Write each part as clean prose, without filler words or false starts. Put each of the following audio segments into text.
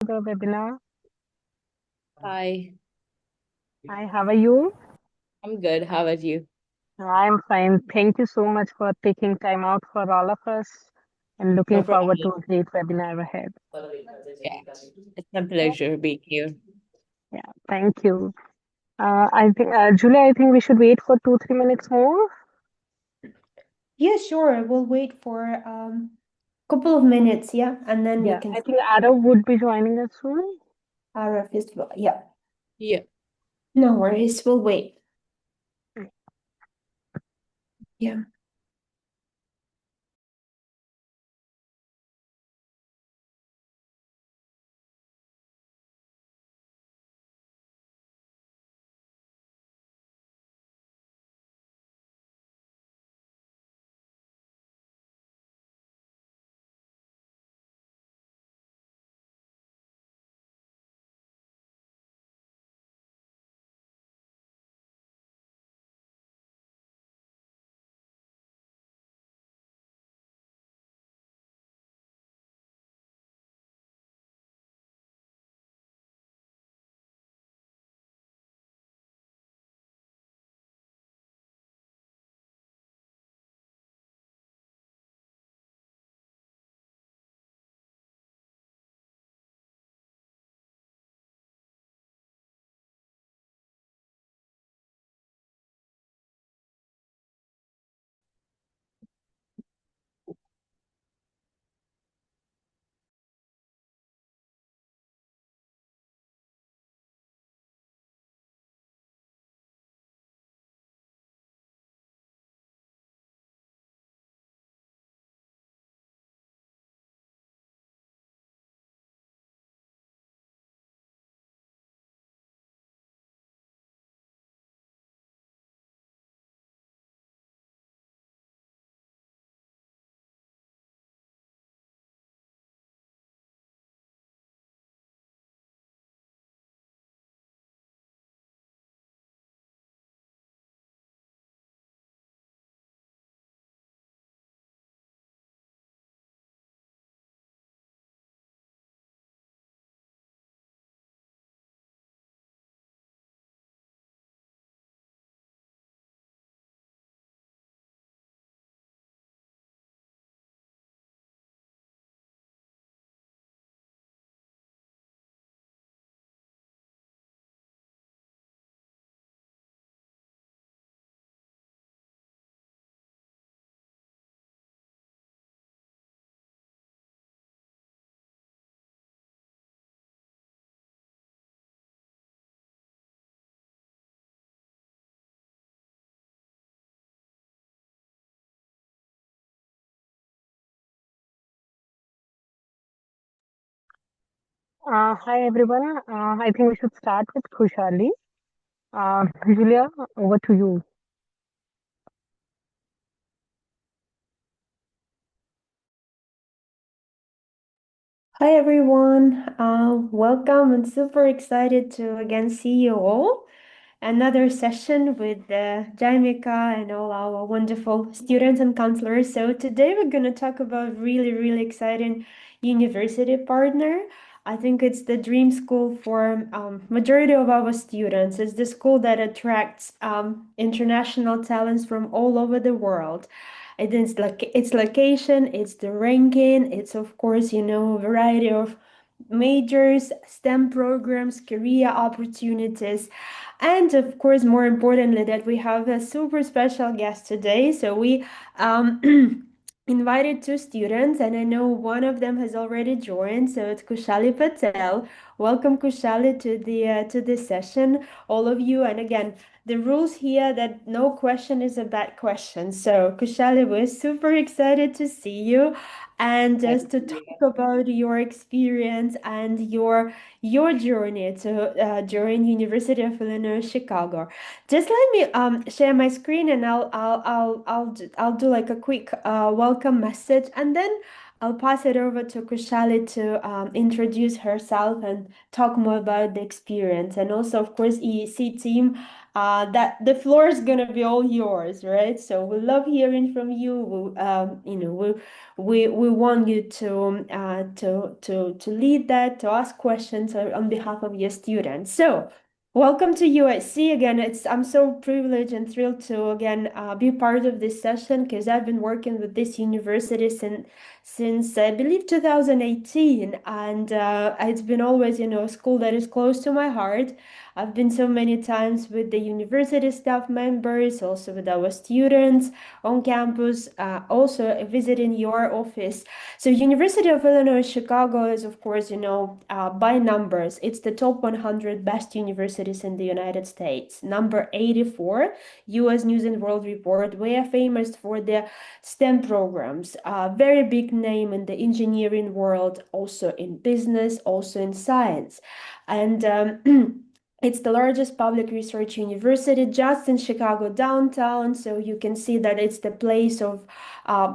the webinar. Hi, Hi, how are you? I'm good. How about you? I'm fine. Thank you so much for taking time out for all of us and looking No forward problem. to a great webinar ahead. Yeah, it's a pleasure being here. Yeah, thank you. Julia, I think we should wait for 2, 3 minutes more. Yeah, sure. We'll wait for couple of minutes, yeah, and then we Yeah, can I think Arav would be joining us soon. our festival. Yeah, Yeah. no worries. We'll wait. Yeah. Hi, everyone. I think we should start with Khushali. Julia, over to you. Hi everyone. Welcome. I'm super excited to again see you all. Another session with Jaimika and all our wonderful students and counselors. So today we're going to talk about really, really exciting university partner. I think it's the dream school for majority of our students. It's the school that attracts international talents from all over the world. It is like its location, it's the ranking, it's of course, a variety of majors, STEM programs, career opportunities. And of course, more importantly, that we have a super special guest today. So we invited two students, and I know one of them has already joined. So it's Kushali Patel. Welcome, Kushali, to this session, all of you. And again, the rules here that no question is a bad question. So Kushali, we're super excited to see you and Happy just to to be talk here. about your experience and your journey to during University of Illinois Chicago. Just let me share my screen and I'll do like a quick welcome message, and then I'll pass it over to Kushali to introduce herself and talk more about the experience. And also, of course, EEC team, that the floor is gonna be all yours, right? So we love hearing from you. We want you to lead that, to ask questions on behalf of your students. So. Welcome to USC again. I'm so privileged and thrilled to again be part of this session because I've been working with this university since I believe 2018, and it's been always a school that is close to my heart. I've been so many times with the university staff members, also with our students on campus, also visiting your office. So University of Illinois Chicago is, of course, by numbers, it's the top 100 best universities in the United States. Number 84, U.S. News and World Report. We are famous for the STEM programs. Very big name in the engineering world, also in business, also in science. And it's the largest public research university just in Chicago downtown, so you can see that it's the place of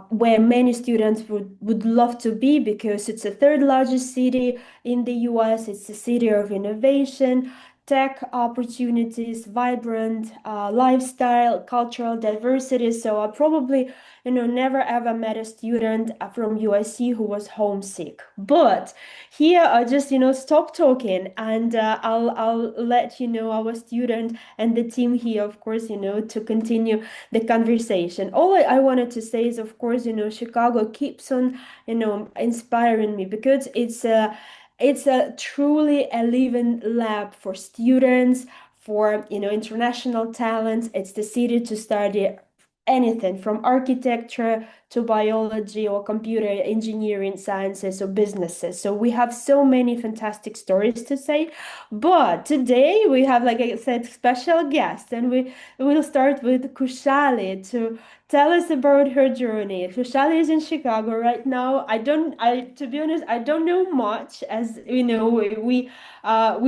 where many students would love to be because it's the third largest city in the US. It's a city of innovation, tech opportunities, vibrant lifestyle, cultural diversity. So I probably, never ever met a student from USC who was homesick. But here I just, stop talking and I'll let our student and the team here, of course, to continue the conversation. All I wanted to say is, of course, Chicago keeps on, inspiring me because it's a truly a living lab for students, for international talents. It's the city to study anything from architecture to biology or computer engineering sciences or businesses. So we have so many fantastic stories to say. But today we have, like I said, special guest, and we will start with Kushali to tell us about her journey. Kushali is in Chicago right now. To be honest, I don't know much, as we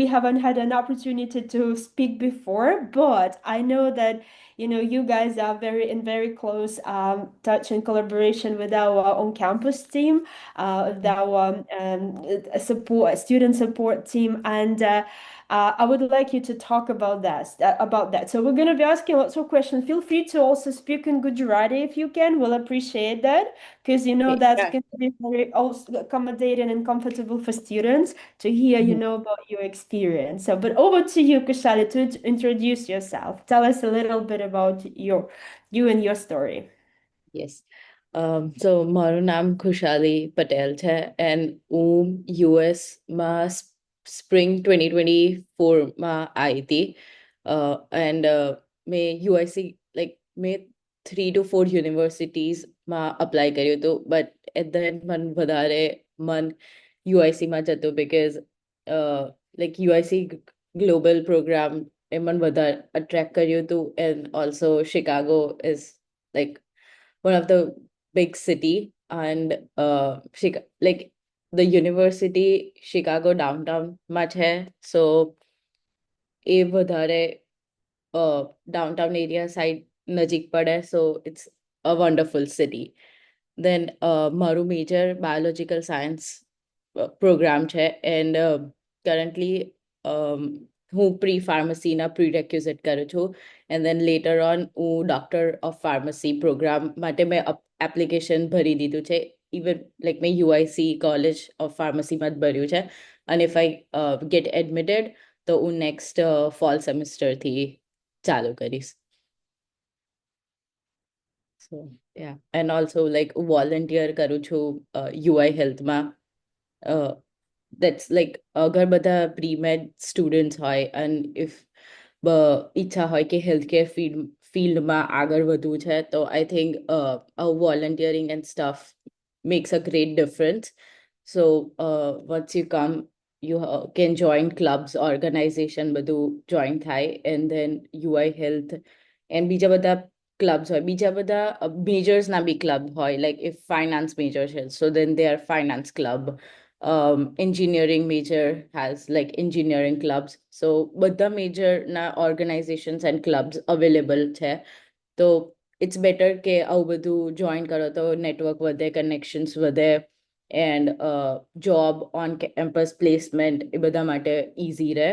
haven't had an opportunity to speak before, but I know that you guys are very close touch and collaboration with our on-campus team, with our student support team, and I would like you to talk about that. So we're going to be asking lots of questions. Feel free to also speak in Gujarati if you can. We'll appreciate that because Okay, that's sure. going to be very also accommodating and comfortable for students to hear, Mhm. about your experience. So, but over to you, Kushali, to introduce yourself. Tell us a little bit about you and your story. Yes. So મારું નામ ખુશાલી પટેલ છે and હું US માં spring 2024 માં આવી હતી and મેં UIC like મેં 3 to 4 universities માં apply કર્યું હતું but at the end મન વધારે મન UIC માં જતું because like UIC global program એ મન વધારે attract કર્યું હતું and also Chicago is like one of the big city and like the university Chicago downtown much hai so એ વધારે downtown area side નજીક પડે so it's a wonderful city then મારું major biological science program છે and currently હું pre-pharmacy ના prerequisite કરું છું and then later on હું doctor of pharmacy program માટે મેં application ભરી દીધું છે even like મેં UIC college of pharmacy માં જ ભર્યું છે and if I get admitted તો હું next fall semester થી ચાલુ કરીશ so yeah and also like volunteer કરું છું UI health માં that's like અગર બધા pre-med students હોય and if ઈચ્છા હોય કે healthcare ફિલ્ડમાં આગળ વધવું છે તો I think volunteering and stuff makes a great difference so once you come you can join clubs organization બધું join થાય and then UI health and બીજા બધા clubs હોય બીજા બધા majors ના બી club હોય like if finance major છે so then they are finance club engineering major has like engineering clubs so બધા major na organizations and clubs available છે તો it's better કે આવું બધું join કરો તો network વધે connections વધે and job on campus placement એ બધા માટે ઇઝી રહે.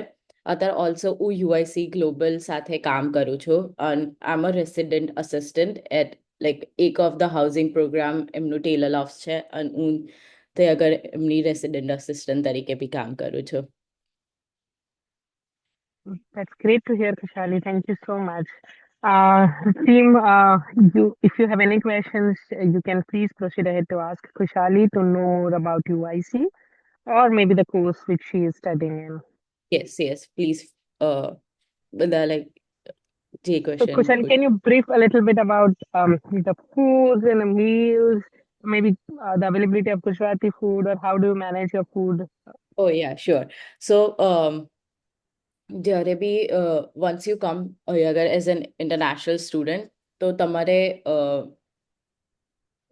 અત્યારે ઓલ્સો હું યુઆઈસી ગ્લોબલ સાથે કામ કરું છું અને આમ અ રેસિડેન્ટ અસિસ્ટન્ટ એટ લાઈક એક ઓફ ધ હાઉસિંગ પ્રોગ્રામ એમનું ટેલર લોફ્સ છે અને હું તે આગળ એમની રેસિડેન્ટ અસિસ્ટન્ટ તરીકે બી કામ કરું છું. That's great to hear, Kushali. Thank you so much. Team, if you have any questions, you can please proceed ahead to ask Kushali to know more about UIC or maybe the course which she is studying in. Yes, please. બધા like જે So, question Kushali, can you brief a little bit about the foods and the meals, maybe the availability of Gujarati food, or how do you manage your food? Oh yeah, sure. So જ્યારે બી once you come અગર as an international student તો તમારે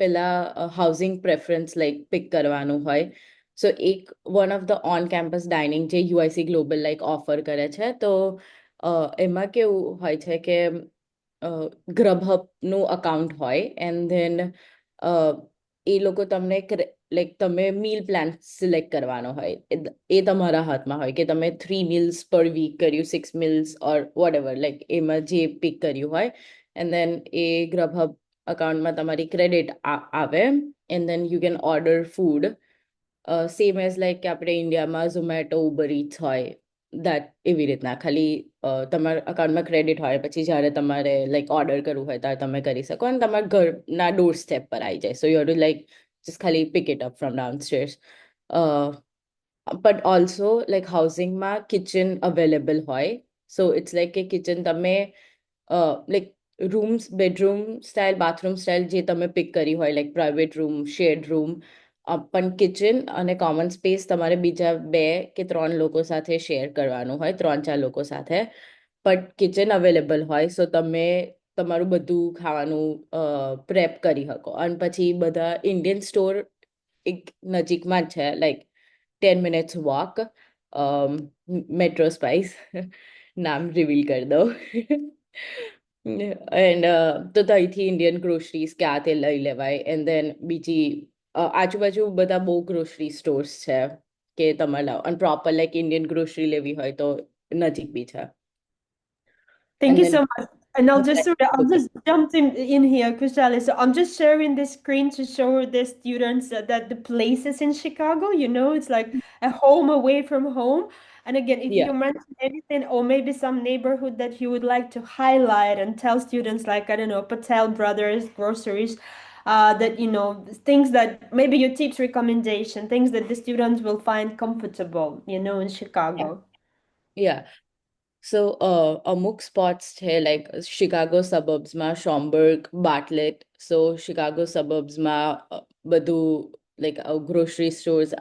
પેલા housing preference like pick કરવાનું હોય. સો એક one of the on campus dining જે યુઆઈસી global like offer કરે છે તો એમાં કેવું હોય છે કે ગ્રબહબનું અકાઉન્ટ હોય એન્ડ ધેન એ લોકો તમને લાઈક તમે મીલ પ્લાન સિલેક્ટ કરવાનો હોય એ તમારા હાથમાં હોય કે તમે 3 meals પર વીક કર્યું 6 meals ઓર વોટ એવર લાઈક એમાં જે પિક કર્યું હોય એન્ડ ધેન એ ગ્રબહબ અકાઉન્ટમાં તમારી ક્રેડિટ આવે and then you can order food same as like કે આપણે ઇન્ડિયામાં ઝોમેટો ઉબર ઇટ્સ હોય દેટ એવી રીતના ખાલી તમારા અકાઉન્ટમાં ક્રેડિટ હોય પછી જ્યારે તમારે લાઈક ઓર્ડર કરવું હોય ત્યારે તમે કરી શકો અને તમારા ઘરના ડોર સ્ટેપ પર આવી જાય so you to like just ખાલી pick it up from downstairs. But also like હાઉસિંગમાં કિચન અવેલેબલ હોય સો ઇટ્સ લાઈક કે કિચન તમે like rooms bedroom style bathroom style જે તમે પિક કરી હોય like private room shared room પણ કિચન અને કોમન સ્પેસ તમારે બીજા 2 કે 3 લોકો સાથે શેર કરવાનું હોય 3-4 લોકો સાથે બટ કિચન અવેલેબલ હોય સો તમે તમારું બધું ખાવાનું પ્રેપ કરી શકો અને પછી બધા ઇન્ડિયન સ્ટોર એક નજીકમાં જ છે like 10 minutes walk metro spice નામ રિવીલ કરી દઉં એન્ડ તો ત્યાંથી ઇન્ડિયન ગ્રોસરીઝ કે આ તે લઈ લેવાય એન્ડ ધેન બીજી આજુબાજુ બધા બહુ ગ્રોસરી સ્ટોર્સ છે કે તમારે લાવો અને પ્રોપર લાઈક ઇન્ડિયન ગ્રોસરી લેવી હોય તો નજીક બી છે. Thank And you then so much. And I'll just jump in here, Kushali. So I'm just sharing this screen to show the students that the places in Chicago, it's like a home away from home. And again, if Yeah. you mention anything or maybe some neighborhood that you would like to highlight and tell students like, I don't know, Patel Brothers, groceries, that, things that maybe your tips recommendation, things that the students will find comfortable, in Chicago. Yeah. સો અમુક sports છે like Chicago સબર્બ્સમાં શોમ્બર્ગ બાર્ટલેટ સો Chicago સબર્બ્સમાં બધું like grocery stores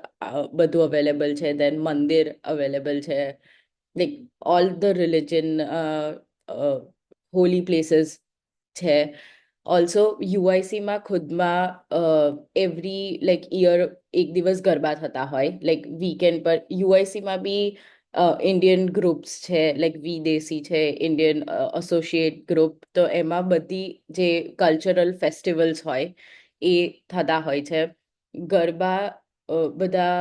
બધું available છે દેન મંદિર available છે like all the religion Holi places છે. Also યુઆઈસીમાં ખુદમાં every like year એક દિવસ ગરબા થતા હોય લાઈક વીકેન્ડ પર યુઆઈસીમાં બી ઇન્ડિયન ગ્રુપ્સ છે લાઈક વિદેશી છે ઇન્ડિયન એસોસિએટ ગ્રુપ તો એમાં બધી જે કલ્ચરલ ફેસ્ટિવલ્સ હોય એ થતા હોય છે. ગરબા બધા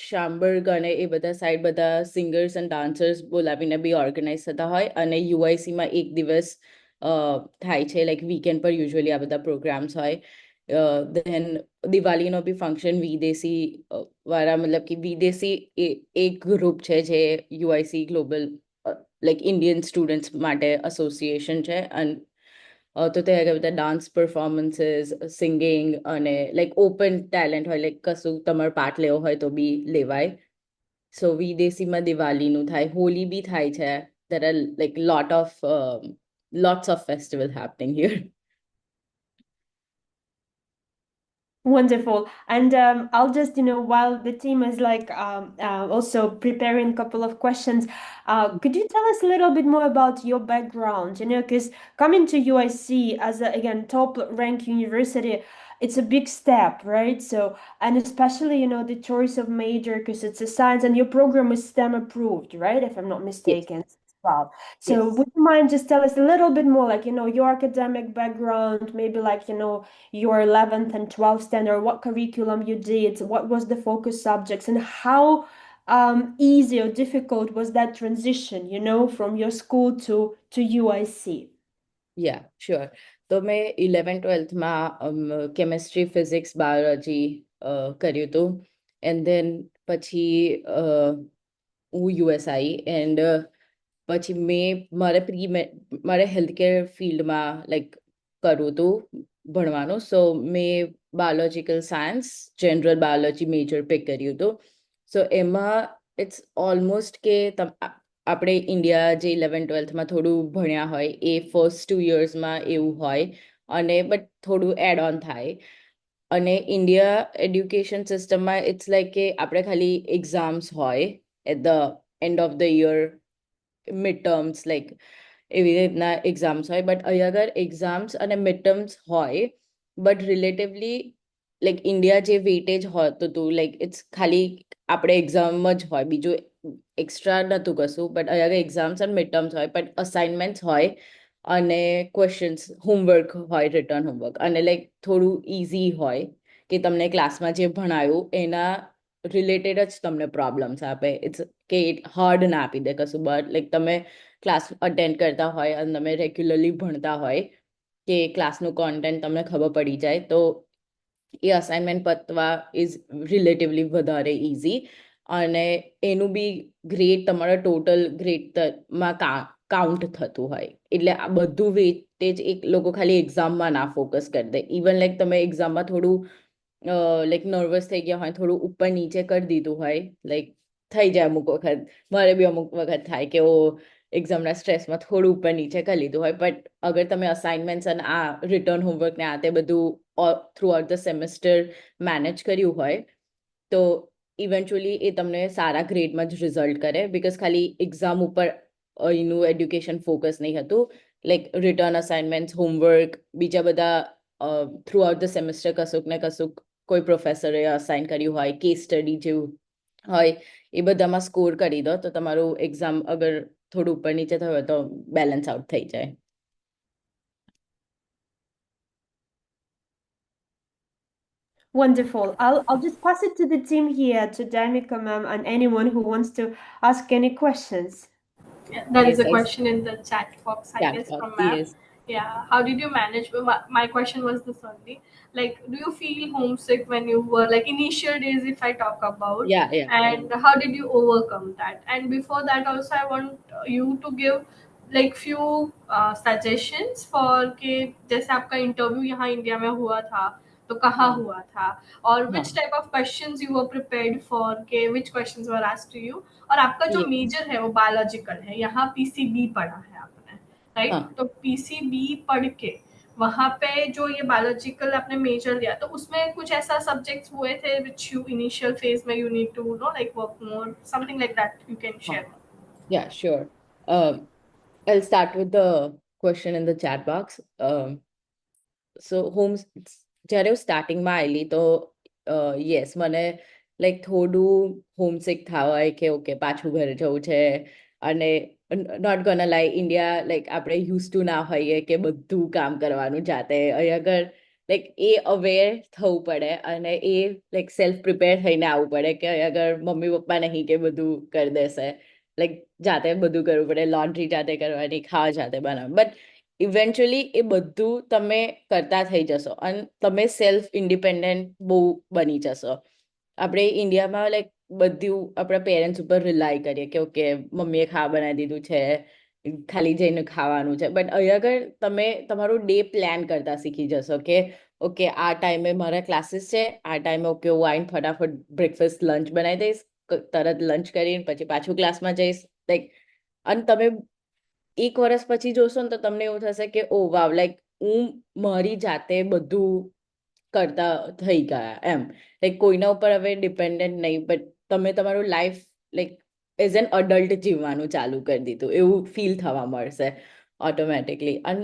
શામ્બર્ગ અને એ બધા સાઈડ બધા સિંગર્સ એન્ડ ડાન્સર્સ બોલાવીને બી ઓર્ગેનાઇઝ થતા હોય અને યુઆઈસીમાં એક દિવસ થાય છે લાઈક વીકેન્ડ પર યુઝ્યુઅલી આ બધા પ્રોગ્રામ્સ હોય. દેન દિવાળીનો બી ફંક્શન વિદેશી વાળા મતલબ કે વિદેશી એક ગ્રુપ છે જે યુઆઈસી ગ્લોબલ લાઈક ઇન્ડિયન સ્ટુડન્ટ્સ માટે એસોસિએશન છે અને તો તે આગળ બધા ડાન્સ પરફોર્મન્સીસ સિંગિંગ અને લાઈક ઓપન ટેલેન્ટ હોય લાઈક કશું તમારે પાર્ટ લેવો હોય તો બી લેવાય. સો વિદેશીમાં દિવાળીનું થાય હોલી બી થાય છે. there are like lots of festival happening here. Wonderful. And I'll just, while the team is like also preparing a couple of questions, could you tell us a little bit more about your background? Because coming to UIC as a, again, top ranked university, it's a big step, right? So, and especially, the choice of major, because it's a science and your program is STEM approved, right? If I'm not mistaken. Wow. So Yes. would you mind just tell us a little bit more, like, your academic background, maybe like, your 11th and 12th standard, what curriculum you did, what was the focus subjects, and how easy or difficult was that transition, from your school to UIC? Yeah, sure. તો મેં 11th-12thમાં chemistry, physics, biology કર્યું હતું. And then પછી હું US આવી and પછી મારે healthcare ફિલ્ડમાં લાઈક કરવું હતું ભણવાનું. સો મેં biological science, general biology major pick કર્યું હતું. સો એમાં ઇટ્સ ઓલમોસ્ટ કે આપણે ઇન્ડિયા જે 11th-12thમાં થોડું ભણ્યા હોય એ ફર્સ્ટ 2 yearsમાં એવું હોય, અને બટ થોડું એડ ઓન થાય. અને ઇન્ડિયા એડ્યુકેશન સિસ્ટમમાં ઇટ્સ લાઈક કે આપણે ખાલી એક્ઝામ્સ હોય at the end of the year, mid terms, like એવી રીતના એક્ઝામ્સ હોય. બટ અહીંયા આગળ એક્ઝામ્સ અને મિડ ટર્મ્સ હોય, બટ રિલેટિવલી લાઈક ઇન્ડિયા જે વેટેજ હોતું હતું, લાઈક ઇટ્સ ખાલી આપણે એક્ઝામ જ હોય, બીજું એક્સ્ટ્રા નહોતું કશું. બટ અહીંયા આગળ એક્ઝામ્સ અને મિડ ટર્મ્સ હોય, પણ અસાઇનમેન્ટ્સ હોય અને ક્વેશ્ચન્સ, હોમવર્ક હોય, રિટર્ન હોમવર્ક, અને લાઈક થોડું ઇઝી હોય કે તમને ક્લાસમાં જે ભણાયું એના રિલેટેડ જ તમને પ્રોબ્લેમ્સ આપે. ઇટ્સ કે હાર્ડ ના આપી દે કશું, બટ લાઈક તમે ક્લાસ અટેન્ડ કરતા હોય અને તમે રેગ્યુલરલી ભણતા હોય કે ક્લાસનું કોન્ટેન્ટ તમને ખબર પડી જાય, તો એ અસાઇનમેન્ટ પતવા ઇઝ રિલેટિવલી વધારે ઇઝી. અને એનું બી ગ્રેડ તમારા ટોટલ ગ્રેડમાં કાઉન્ટ થતું હોય. એટલે આ બધું વેટેજ એક લોકો ખાલી એક્ઝામમાં ના ફોકસ કરી દે. ઇવન લાઈક તમે એક્ઝામમાં થોડું લાઈક નર્વસ થઈ ગયા હોય, થોડું ઉપર નીચે કરી દીધું હોય, લાઈક થઈ જાય અમુક વખત, મારે બી અમુક વખત થાય કે એક્ઝામના સ્ટ્રેસમાં થોડું ઉપર નીચે કરી લીધું હોય. બટ અગર તમે અસાઇનમેન્ટ્સ અને આ રિટર્ન હોમવર્ક ને આ તે બધું through out the semester manage કર્યું હોય, તો ઇવેન્ચ્યુઅલી એ તમને સારા ગ્રેડમાં જ રિઝલ્ટ કરે. બિકોઝ ખાલી એક્ઝામ ઉપર એનું એડ્યુકેશન ફોકસ નહીં હતું. લાઈક રિટર્ન અસાઇનમેન્ટ્સ, હોમવર્ક, બીજા બધા થ્રુ આઉટ ધ સેમેસ્ટર કશુંક ને કશુંક કોઈ પ્રોફેસરે અસાઇન કર્યું હોય, કેસ સ્ટડી જેવું હોય, એ બધામાં સ્કોર કરી દો તો તમારું એક્ઝામ અગર થોડું ઉપર નીચે થયું હોય તો બેલેન્સ આઉટ થઈ જાય. Wonderful. I'll just pass it to the team here, to Jaimika ma'am, and anyone who wants to ask any questions. Yeah, there is Yes, a I question in the chat box, I yeah, guess, from ma'am. yes. Yeah, how did you manage? My question was this only. Like, do you feel homesick when you were like initial days, if I talk about, Yeah. and how did you overcome that? And before that, also, I want you to give like few suggestions for कि जैसे आपका interview यहाँ India में हुआ था तो कहाँ हाँ, हुआ था, और हाँ, which type of questions you were prepared for, के which questions were asked to you, और आपका जो yes, मेजर है वो बायोलॉजिकल है, यहाँ पीसीबी पढ़ा है आपने, राइट? हाँ. तो पीसीबी पढ़ के वहाँ पे जो ये बायोलॉजिकल आपने मेजर लिया, तो उसमें कुछ ऐसा सब्जेक्ट्स हुए थे विच यू इनिशियल फेज में you need to know like work more, something like that you can share? Yeah, sure. I'll start with the question in the chat box. So જ્યારે હું સ્ટાર્ટિંગમાં આવેલી તો યસ, મને like થોડું હોમસિક થવા હોય કે ઓકે પાછું ઘરે જવું છે. અને નોટ ગોના લાઈ, ઇન્ડિયા લાઈક આપણે યુઝ ટુ ના હોઈએ કે બધું કામ કરવાનું જાતે. અહીં આગળ લાઈક એ અવેર થવું પડે અને એ લાઈક સેલ્ફ પ્રિપેર થઈને આવવું પડે કે અહીં આગળ મમ્મી પપ્પા નહીં કે બધું કરી દેશે. લાઈક જાતે બધું કરવું પડે, લોન્ડ્રી જાતે કરવાની, ખાવા જાતે બનાવવાનું. બટ ઇવેન્ચ્યુઅલી એ બધું તમે કરતા થઈ જશો અને તમે સેલ્ફ ઇન્ડિપેન્ડન્ટ બહુ બની જશો. આપણે ઇન્ડિયામાં લાઈક બધું આપણા પેરેન્ટ્સ ઉપર રિલાય કરીએ કે ઓકે મમ્મીએ ખાવા બનાવી દીધું છે, ખાલી જઈને ખાવાનું છે. બટ અહીં આગળ તમે તમારું ડે પ્લાન કરતા શીખી જશો કે ઓકે આ ટાઈમે મારા ક્લાસીસ છે, આ ટાઈમે ઓકે હું આવીને ફટાફટ બ્રેકફાસ્ટ લંચ બનાવી દઈશ, તરત લંચ કરીને પછી પાછું ક્લાસમાં જઈશ. લાઈક અને તમે 1 વર્ષ પછી જોશો ને તો તમને એવું થશે કે ઓ વાવ, લાઈક હું મારી જાતે બધું કરતા થઈ ગયા એમ. લાઈક કોઈના ઉપર હવે ડિપેન્ડન્ટ નહીં, બટ તમે તમારું life like as an adult જીવવાનું ચાલુ કરી દીધું એવું ફીલ થવા મળશે ઓટોમેટિકલી. અને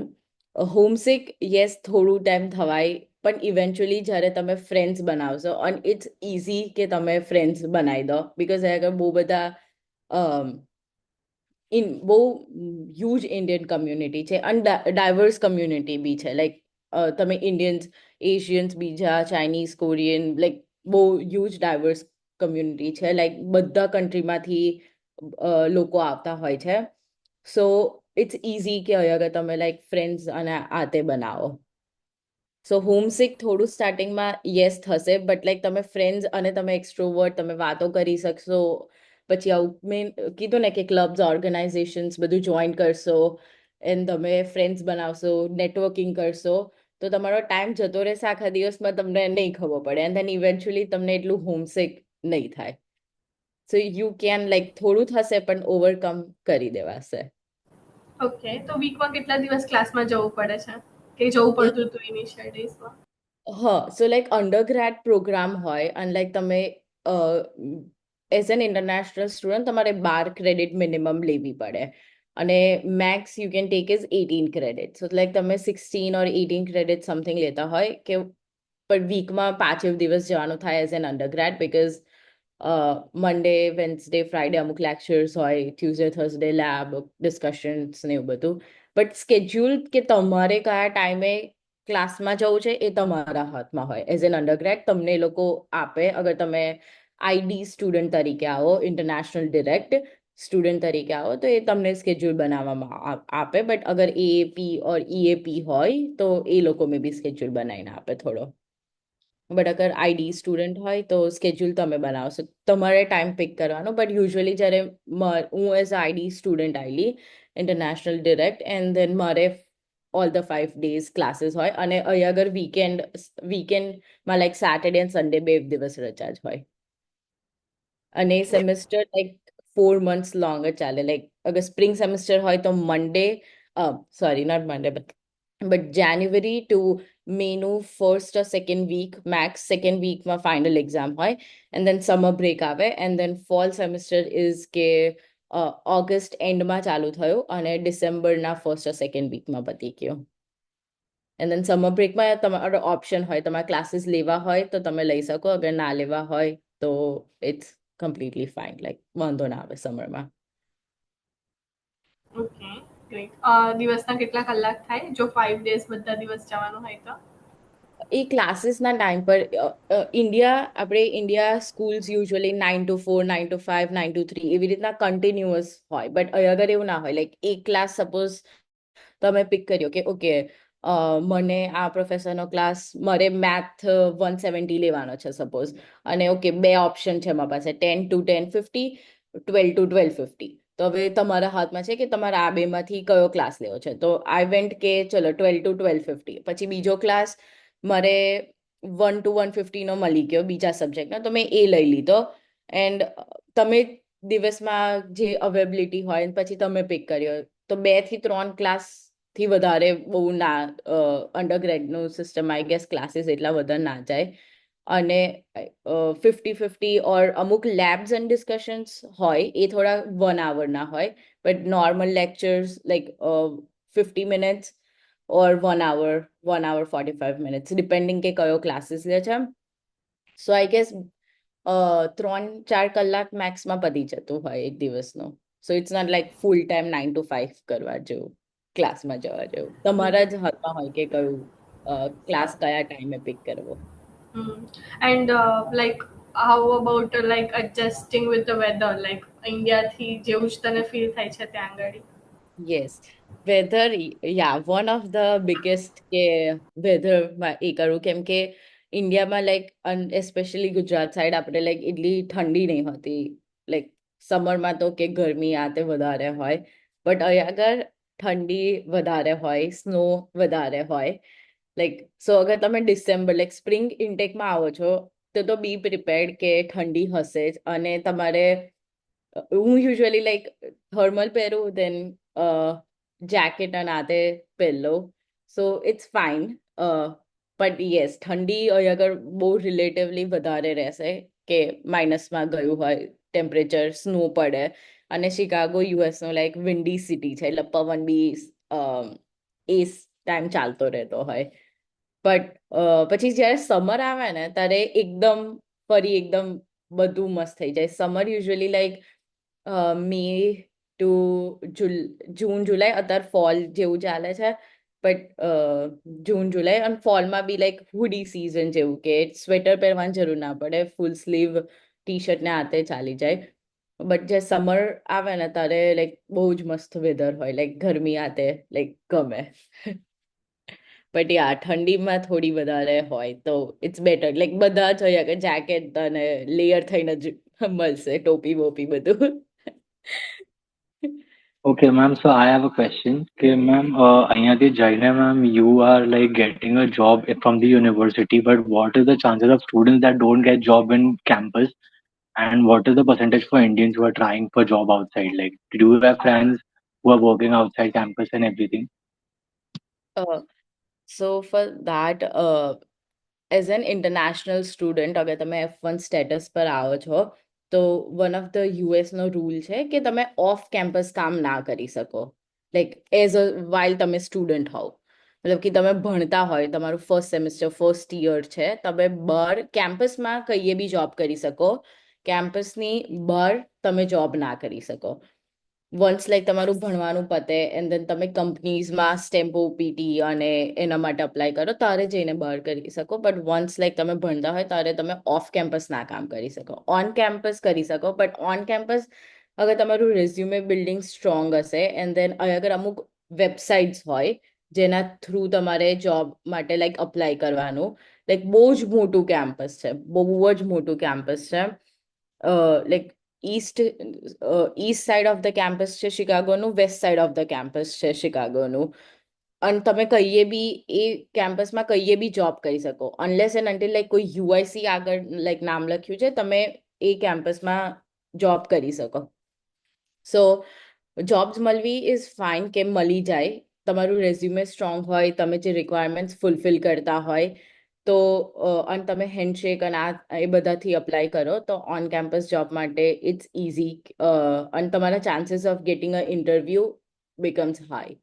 હોમસિક યસ થોડું ટાઈમ થવાય, પણ ઇવેન્ચ્યુઅલી જ્યારે તમે ફ્રેન્ડ્સ બનાવશો, અને ઇટ્સ ઇઝી કે તમે ફ્રેન્ડ્સ બનાવી દો. બિકોઝ આગળ બહુ બધા બહુ હ્યુજ ઇન્ડિયન કમ્યુનિટી છે અને ડાયવર્સ કમ્યુનિટી બી છે. લાઈક તમે ઇન્ડિયન્સ, એશિયન્સ, બીજા ચાઇનીઝ, કોરિયન, લાઈક બહુ હ્યુજ ડાયવર્સ કમ્યુનિટી છે. લાઈક બધા કન્ટ્રીમાંથી લોકો આવતા હોય છે. સો ઇટ્સ ઇઝી કે અહીં આગળ તમે લાઈક ફ્રેન્ડ્સ અને આતે બનાવો. સો હોમસિક થોડું સ્ટાર્ટિંગમાં યસ થશે, બટ લાઈક તમે ફ્રેન્ડ્સ અને તમે એક્સ્ટ્રોવર્ટ, તમે વાતો કરી શકશો. પછી આવું મેં કીધું ને કે ક્લબ્સ, ઓર્ગેનાઇઝેશન્સ બધું જોઈન કરશો એન્ડ તમે ફ્રેન્ડ્સ બનાવશો, નેટવર્કિંગ કરશો, તો તમારો ટાઈમ જતો રહેશે આખા દિવસમાં, તમને નહીં ખબર પડે એન્ડ ધેન ઇવેન્ચ્યુઅલી તમને એટલું હોમસિક નહીં થાય. સો યુ કેન લાઈક થોડું થશે પણ ઓવરકમ કરી દેવાશે. ઓકે, તો વીકમાં કેટલા દિવસ ક્લાસમાં જવું પડે છે કે જવું પડતું હતું ઇનિશિયલ ડેઝમાં? હા, સો લાઈક અંડરગ્રેડ પ્રોગ્રામ હોય અને લાઈક તમે એઝ એન ઇન્ટરનેશનલ સ્ટુડન્ટ તમારે 12 ક્રેડિટ મિનિમમ લેવી પડે અને makes you can take is 18 credit. So like તમે 16 ઓર 18 ક્રેડિટ સમથિંગ લેતા હોય કે પણ વીકમાં 5 દિવસ જવાનું થાય as an undergrad, because Monday, Wednesday, Friday અમુક લેક્ચર્સ હોય, ટ્યુઝડે, થર્સડે લેબ ડિસ્કશન્સ ને એવું બધું. બટ સ્કેડ્યુલ કે તમારે કયા ટાઈમે ક્લાસમાં જવું છે એ તમારા હાથમાં હોય. એઝ એન અંડરગ્રેડ તમને એ લોકો આપે અગર તમે આઈડી સ્ટુડન્ટ તરીકે આવો, ઇન્ટરનેશનલ ડિરેક્ટ સ્ટુડન્ટ તરીકે આવો તો એ તમને સ્કેડ્યુલ બનાવવામાં આપે. બટ અગર એએપી ઓર ઈએપી હોય તો એ લોકો મેં બી સ્કેડ્યુલ બનાવીને આપે થોડો. બટ અગર આઈડી સ્ટુડન્ટ હોય તો સ્કેડ્યુલ તમે બનાવશો, તમારે ટાઈમ પિક કરવાનો. બટ યુઝ્યુઅલી જ્યારે હું એઝ આઈડી સ્ટુડન્ટ આવેલી ઇન્ટરનેશનલ ડિરેક્ટ એન્ડ ધેન મારે ઓલ ધ 5 days ક્લાસીસ હોય અને અહીં આગળ વીકેન્ડમાં લાઈક સેટરડે એન્ડ સન્ડે 2 દિવસ રજા જ હોય. અને સેમેસ્ટર લાઈક 4 months લોંગ જ ચાલે. લાઈક અગર સ્પ્રિંગ સેમેસ્ટર હોય તો not Monday but January to મેનું first or second week max, second વીકમાં ફાઇનલ એક્ઝામ હોય એન્ડ ધેન સમર બ્રેક આવે and then fall semester is કે ઓગસ્ટ એન્ડમાં ચાલુ થયું અને ડિસેમ્બરના ફર્સ્ટ ઓર સેકન્ડ વીકમાં પતી ગયો. એન્ડ ધેન સમર બ્રેકમાં તમારો ઓપ્શન હોય, તમારે ક્લાસીસ લેવા હોય તો તમે લઈ શકો, અગર ના લેવા હોય તો ઇટ્સ કમ્પ્લીટલી ફાઇન, લાઈક વાંધો ના આવે સમરમાં. Okay, great. દિવસના કેટલા કલાક થાય જો 5 days બધા દિવસ જવાનું હોય તો? એ ક્લાસીસના ટાઈમ પર India schools usually 9 to 4, 9 to 5, 9 to 3 એવી રીતના કન્ટિન્યુઅસ હોય. બટ અગર એવું ના હોય, લાઈક એક ક્લાસ સપોઝ તમે પિક કર્યો કે ઓકે મને આ પ્રોફેસરનો ક્લાસ, મારે મેથ 170 લેવાનો છે સપોઝ, અને ઓકે 2 ઓપ્શન છે મારી પાસે, 10 to 1050, 12 to 1250. તો હવે તમારા હાથમાં છે કે તમારે આ બેમાંથી કયો ક્લાસ લેવો છે. તો આઈ વેન્ટ કે ચલો 12 to 1250. પછી બીજો ક્લાસ મારે 1 to 150 નો મળી ગયો બીજા સબ્જેક્ટનો, તો મેં એ લઈ લીધો. એન્ડ તમે દિવસમાં જે અવેલેબિલિટી હોય પછી તમે પિક કર્યો. તો 2 થી 3 ક્લાસ થી વધારે બહુ ના, અંડરગ્રેડનું સિસ્ટમ આઈ ગેસ ક્લાસીસ એટલા વધારે ના જાય. અને 50-50 ઓર અમુક લેબ્સ એન્ડ ડિસ્કશન્સ હોય એ થોડા 1 hour ના હોય, but normal lectures like 50 minutes or 1 hour, 1 hour 45 minutes depending કે કયો ક્લાસીસ લે છે. સો આઈ ગેસ 3-4 કલાક મેક્સમાં પતી જતું હોય એક દિવસનો. So it's not like full time 9 to 5 કરવા જેવું, ક્લાસમાં જવા જેવું. તમારા જ હાથમાં હોય કે કયું ક્લાસ કયા ટાઈમે પિક કરવો. And like how about like adjusting with the weather, like ઇન્ડિયાથી જેવું જ તને ફીલ થાય છે ત્યાં આગળ? Yes, weather, one of the biggest કે વેધરમાં એ કરું, કેમ કે ઇન્ડિયામાં લાઈક એસ્પેશિયલી ગુજરાત સાઈડ આપણે લાઈક એટલી ઠંડી નહીં હોતી. લાઈક સમરમાં તો કે ગરમી આ તે વધારે હોય, બટ અહીં આગળ ઠંડી વધારે હોય, સ્નો વધારે હોય. લાઈક સો અગર તમે ડિસેમ્બર લાઈક સ્પ્રિંગ ઇન્ટેકમાં આવો છો તો બી પ્રિપેર્ડ કે ઠંડી હશે જ. અને તમારે હું યુઝ્યુઅલી લાઈક થર્મલ પહેરું, દેન જેકેટ અને આતે પહેરલો. So it's fine. But yes, ઠંડી અહીં આગળ બહુ રિલેટિવલી વધારે રહેશે કે માઇનસમાં ગયું હોય ટેમ્પરેચર, સ્નો પડે. અને શિકાગો યુએસનો લાઈક વિન્ડી સિટી છે, એટલે પવન બી એ ટાઈમ ચાલતો રહેતો હોય. બટ પછી જ્યારે સમર આવે ને ત્યારે ફરી એકદમ બધું મસ્ત થઈ જાય. સમર યુઝ્યુઅલી લાઈક મે ટુ જૂન જુલાઈ, અત્યારે ફોલ જેવું ચાલે છે, બટ જૂન જુલાઈ અને ફોલમાં બી લાઈક હુડી સિઝન જેવું કે સ્વેટર પહેરવાની જરૂર ના પડે, ફૂલ સ્લીવ ટી શર્ટ ને આતે ચાલી જાય. બટ જે સમર આવે ને ત્યારે લાઈક બહુ જ મસ્ત વેધર હોય, લાઈક ગરમી આતે લાઈક ગમે. બટ યા ઠંડીમાં થોડી વધારે હોય તો ઇટ્સ બેટર, લાઈક બધા જ હોય કે જેકેટ અને લેયર થઈને જ મળશે, ટોપી બોપી બધું. Okay, ma'am. So I have a question. Okay, ma'am. અહીંયાથી જઈને, ma'am, you are like getting a job from the university, but what is the chances of students that don't get job in campus, and what is the percentage for Indians who are trying for job outside? Like, do you have friends who are working outside campus and everything? So for that, as an international student અગર તમે F1 status પર આવો છો તો one of the યુએસનો rule છે કે તમે of campus કામ ના કરી શકો, લાઈક એઝ અ વાઇલ તમે સ્ટુડન્ટ હોવ. મતલબ કે તમે ભણતા હોય, તમારું ફર્સ્ટ સેમેસ્ટર ફર્સ્ટ યર છે, તમે બહાર કેમ્પસમાં કહીએ બી જોબ કરી શકો, કેમ્પસની બહાર તમે જોબ ના કરી શકો. વન્સ લાઈક તમારું ભણવાનું પતે એન્ડ દેન તમે કંપનીઝમાં સ્ટેમ્પ ઓપીટી અને એના માટે અપ્લાય કરો ત્યારે જઈને બહાર કરી શકો. બટ વન્સ લાઈક તમે ભણતા હોય ત્યારે તમે ઓફ કેમ્પસ ના કામ કરી શકો, ઓન કેમ્પસ કરી શકો. બટ ઓન કેમ્પસ અગર તમારું રેઝ્યુમે બિલ્ડિંગ સ્ટ્રોંગ હશે એન્ડ દેન અગર અમુક વેબસાઇટ્સ હોય જેના થ્રુ તમારે જોબ માટે લાઈક અપ્લાય કરવાનું, લાઈક બહુ જ મોટું કેમ્પસ છે, બહુ જ મોટું કેમ્પસ છે. Like east side of the campus છે શિકાગોનું, west side of the campus છે શિકાગોનું. અને તમે કહીએ બી એ કેમ્પસમાં કહીએ બી જોબ કરી શકો, અનલેસ એન્ડ અન્ટિલ લાઈક કોઈ યુઆઈસી આગળ લાઈક નામ લખ્યું છે, તમે એ કેમ્પસમાં જોબ કરી શકો. સો જોબ્સ મળવી ઇઝ ફાઇન, કે મળી જાય, તમારું રેઝ્યુમે સ્ટ્રોંગ હોય, તમે જે રિક્વાયરમેન્ટ્સ ફૂલફિલ કરતા હોય તો અને તમે હેન્ડશેક અને એ બધાથી અપ્લાય કરો તો ઓન કેમ્પસ જોબ માટે ઇટ્સ ઇઝી, અને તમારા chances of getting a interview becomes high.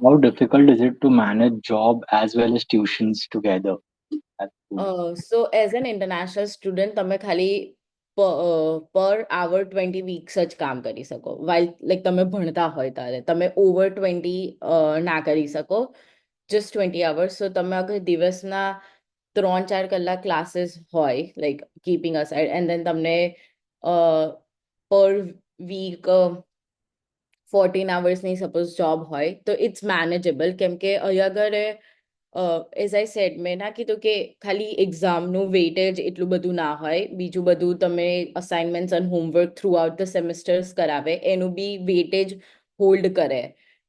How difficult is it to manage job as well as tuitions together at school? So as an international student તમે ખાલી પર આવર 20 weeks જ કામ કરી શકો, વાઇલ લાઈક તમે ભણતા હોય ત્યારે તમે ઓવર 20 ના કરી શકો, જસ્ટ 20 hours. સો તમે અગર દિવસના 3-4 કલાક ક્લાસીસ હોય like keeping aside and then તમને પર વીક 14 hours ની સપોઝ જોબ હોય તો ઇટ્સ મેનેજેબલ. કેમ કે અગર એઝ આઈ સેડ, મેં ના કીધું કે ખાલી એક્ઝામનું વેઇટેજ એટલું બધું ના હોય, બીજું બધું તમે અસાઇનમેન્ટ્સ અને homework throughout the semesters કરાવે એનું બી વેઇટેજ હોલ્ડ કરે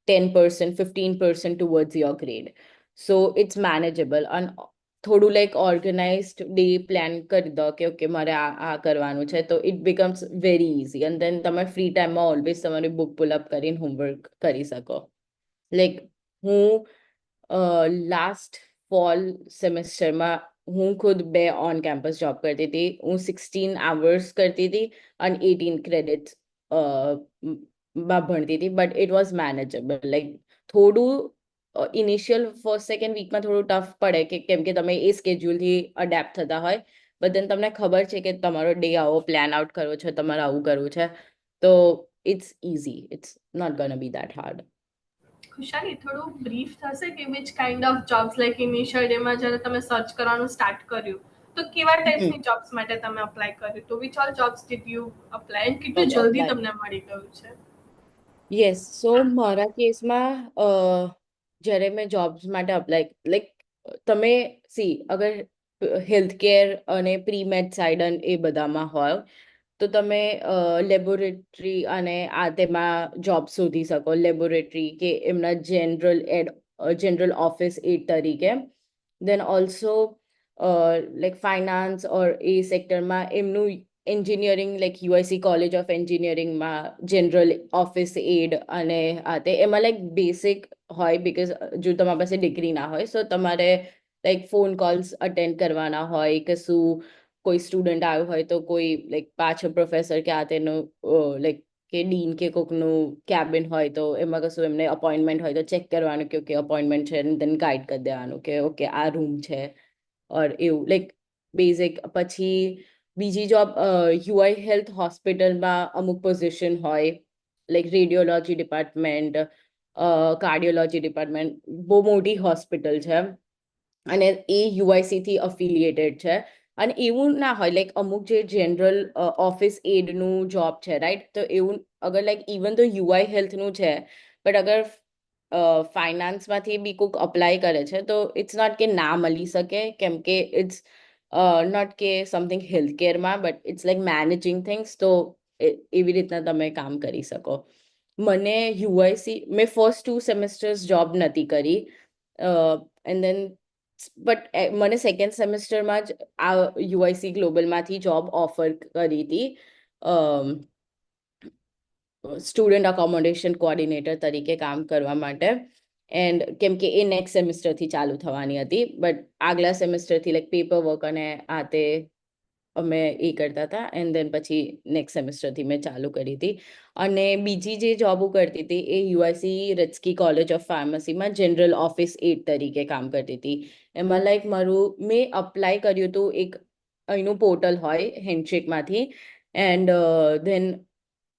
10%, 15% towards your grade. So it's manageable. અને થોડું લાઈક ઓર્ગેનાઇઝડ ડે પ્લાન કરી દો કે ઓકે મારે આ કરવાનું છે તો ઇટ બિકમ્સ વેરી ઇઝી. અને દેન તમે ફ્રી ટાઈમમાં ઓલવેઝ તમારી બુક પુલઅપ કરીને હોમવર્ક કરી શકો. લાઈક હું લાસ્ટ ફોલ સેમેસ્ટરમાં હું ખુદ 2 ઓન કેમ્પસ જોબ કરતી હતી. હું 16 hours કરતી હતી અને 18 ક્રેડિટ્સ માં ભણતી હતી. But it was manageable. Like થોડું ઇનિશિયલ ફર્સ્ટ સેકન્ડ વીકમાં થોડું ટફ પડે કે કેમ કે તમે એ સ્કેડ્યુલથી અડેપ્ટ થતા હોય, બટ દેન તમને ખબર છે કે તમારો ડે આવો પ્લાન આઉટ કરવો છે, તમારે આવું કરવું છે, તો it's easy, it's not gonna be that hard. Khushali, થોડું બ્રીફ થશે કે which kind of jobs, like initial ડેમાં જ્યારે તમે સર્ચ કરવાનું સ્ટાર્ટ કર્યું તો કેવા ટાઈપ્સની જોબ્સ માટે તમે અપ્લાય કર્યું, તો which all jobs did you apply and કેટલું જલ્દી તમને મળી ગયું છે? યસ. સો મારા કેસમાં જ્યારે મેં જોબ્સ માટે અપ્લાય, લાઈક તમે સી અગર હેલ્થ કેર અને પ્રી મેડ સાઇડ એ બધામાં હોય તો તમે લેબોરેટરી અને આ તેમાં જોબ શોધી શકો. લેબોરેટરી કે એમના જનરલ ઓફિસ એડ તરીકે. દેન ઓલ્સો લાઈક ફાઇનાન્સ ઓર એ સેક્ટરમાં એમનું એન્જિનિયરિંગ, લાઈક યુઆઈસી કોલેજ ઓફ એન્જિનિયરિંગમાં જનરલ ઓફિસ એડ અને આ તે એમાં લાઈક બેસિક હોય, બિકોઝ જો તમારી પાસે ડિગ્રી ના હોય સો તમારે લાઈક ફોન કોલ્સ અટેન્ડ કરવાના હોય, કે શું કોઈ સ્ટુડન્ટ આવ્યું હોય તો કોઈ લાઈક પાછળ પ્રોફેસર કે આ તેનું લાઈક કે ડીન કે કોકનું કેબિન હોય તો એમાં કશું એમને અપોઇન્ટમેન્ટ હોય તો ચેક કરવાનું કે ઓકે અપોઇન્ટમેન્ટ છે, દેન ગાઈડ કરી દેવાનું કે ઓકે આ રૂમ છે ઓર એવું લાઈક બેઝિક. પછી બીજી જોબ યુઆઈ હેલ્થ હોસ્પિટલમાં અમુક પોઝિશન હોય, like radiology department, cardiology department, બહુ મોટી હોસ્પિટલ છે અને એ યુઆઈસી થી અફિલિએટેડ છે. અને એવું ના હોય, લાઈક અમુક જે જનરલ ઓફિસ એડનું જોબ છે, રાઈટ? તો એવું અગર લાઈક ઇવન તો યુઆઈ હેલ્થનું છે, બટ અગર ફાઇનાન્સમાંથી બી કોઈક અપ્લાય કરે છે તો ઇટ્સ નોટ કે ના મળી શકે, કેમ કે ઇટ્સ નોટ કે સમથિંગ હેલ્થ કેરમાં, but it's like managing things. તો એવી રીતના તમે કામ કરી શકો. મને યુઆઈસી, મેં ફર્સ્ટ 2 સેમેસ્ટર્સ જોબ નથી કરી, એન્ડ દેન બટ મને સેકન્ડ સેમેસ્ટરમાં જ આ યુઆઈસી ગ્લોબલમાંથી જોબ ઓફર કરી હતી, સ્ટુડન્ટ અકોમોડેશન કોઓર્ડિનેટર તરીકે કામ કરવા માટે. એન્ડ કેમ કે એ નેક્સ્ટ સેમેસ્ટરથી ચાલુ થવાની હતી, બટ આગલા સેમેસ્ટરથી લાઈક પેપર વર્ક અને આ તે અમે એ કરતા હતા, એન્ડ દેન પછી નેક્સ્ટ સેમેસ્ટરથી મેં ચાલુ કરી હતી. અને બીજી જે જોબ હું કરતી હતી એ યુઆઈસી રચકી કોલેજ ઓફ ફાર્મસીમાં જનરલ ઓફિસ એડ તરીકે કામ કરતી હતી. એમાં લાઈક મેં અપ્લાય કર્યું હતું, એક અહીંનું પોર્ટલ હોય હેન્ડશેકમાંથી, એન્ડ ધેન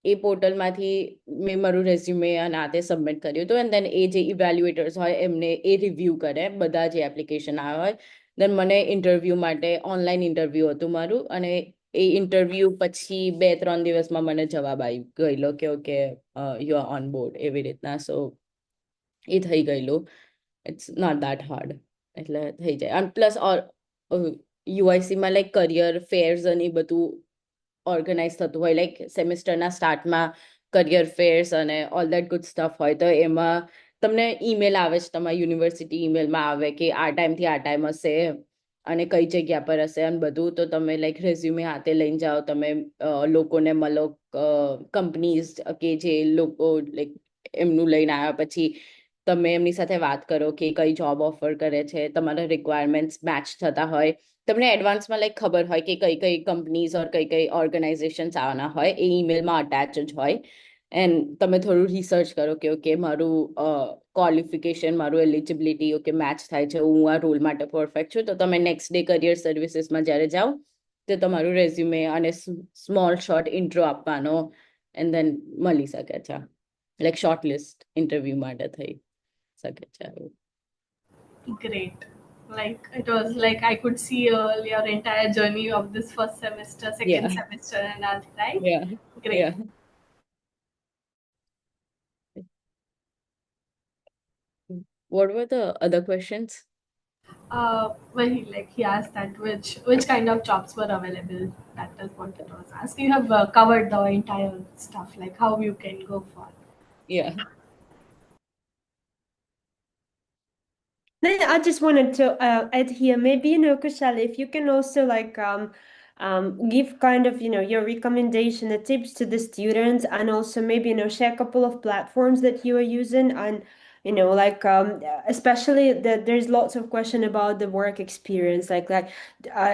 એ પોર્ટલમાંથી મેં મારું રેઝ્યુમે અને આ તે સબમિટ કર્યું હતું. એન્ડ દેન એ જે ઇવેલ્યુએટર્સ હોય એમને એ રિવ્યૂ કરે બધા જે એપ્લિકેશન આવ્યા હોય. દેન મને ઇન્ટરવ્યૂ માટે ઓનલાઈન ઇન્ટરવ્યૂ હતું મારું, અને એ ઇન્ટરવ્યૂ પછી 2-3 દિવસમાં મને જવાબ આવી ગયેલો કે okay you are on board, એવી રીતના. સો એ થઈ ગયેલું. ઇટ્સ નોટ દેટ હાર્ડ, એટલે થઈ જાય. અને પ્લસ યુઆઈસીમાં લાઈક કરિયર ફેર્સ અને એ બધું ઓર્ગેનાઇઝ થતું હોય, લાઈક સેમેસ્ટરના સ્ટાર્ટમાં કરિયર ફેર્સ અને ઓલ દેટ ગુડ સ્ટફ હોય. તો એમાં તમને ઈમેલ આવે છે, તમારી યુનિવર્સિટી ઈમેલમાં આવે કે આ ટાઈમથી આ ટાઈમ હશે અને કઈ જગ્યા પર હશે અને બધું. તો તમે લાઈક રેઝ્યુમે હાથે લઈને જાઓ, તમે લોકોને મળો, કંપનીઝ કે જે લોકો લાઈક એમનું લઈને આવ્યા પછી તમે એમની સાથે વાત કરો કે કઈ જોબ ઓફર કરે છે, તમારા રિક્વાયરમેન્ટ્સ મેચ થતા હોય. તમને એડવાન્સમાં લાઈક ખબર હોય કે કઈ કઈ કંપનીઝ ઓર કઈ કઈ ઓર્ગેનાઇઝેશન્સ આવવાના હોય, એ ઈમેલમાં અટેચ જ હોય. એન્ડ તમે થોડું રિસર્ચ કરો કે ઓકે મારું ક્વોલિફિકેશન, મારું એલિજિબિલિટી ઓકે મેચ થાય છે, હું આ રોલ માટે પરફેક્ટ છું. તો તમે નેક્સ્ટ ડે કરિયર સર્વિસીસમાં જ્યારે જાઓ તો તમારું રેઝ્યુમે અને સ્મોલ શોર્ટ ઇન્ટ્રો આપવાનો, એન્ડ દેન મળી શકે છે, લાઈક શોર્ટ લિસ્ટ ઇન્ટરવ્યૂ માટે થઈ શકે છે. Great. Like it was like I could see your entire journey of this first semester, second Yeah. semester, and all, right? Yeah. Great. Yeah. What were the other questions? Well, he asked that which kind of jobs were available. That is what it was asked. You have covered the entire stuff, like how you can go for. Yeah. Then I just wanted to add here, maybe, Kushal, if you can also like give kind of, your recommendation, the tips to the students, and also maybe, share a couple of platforms that you are using, and like especially that there's lots of question about the work experience, like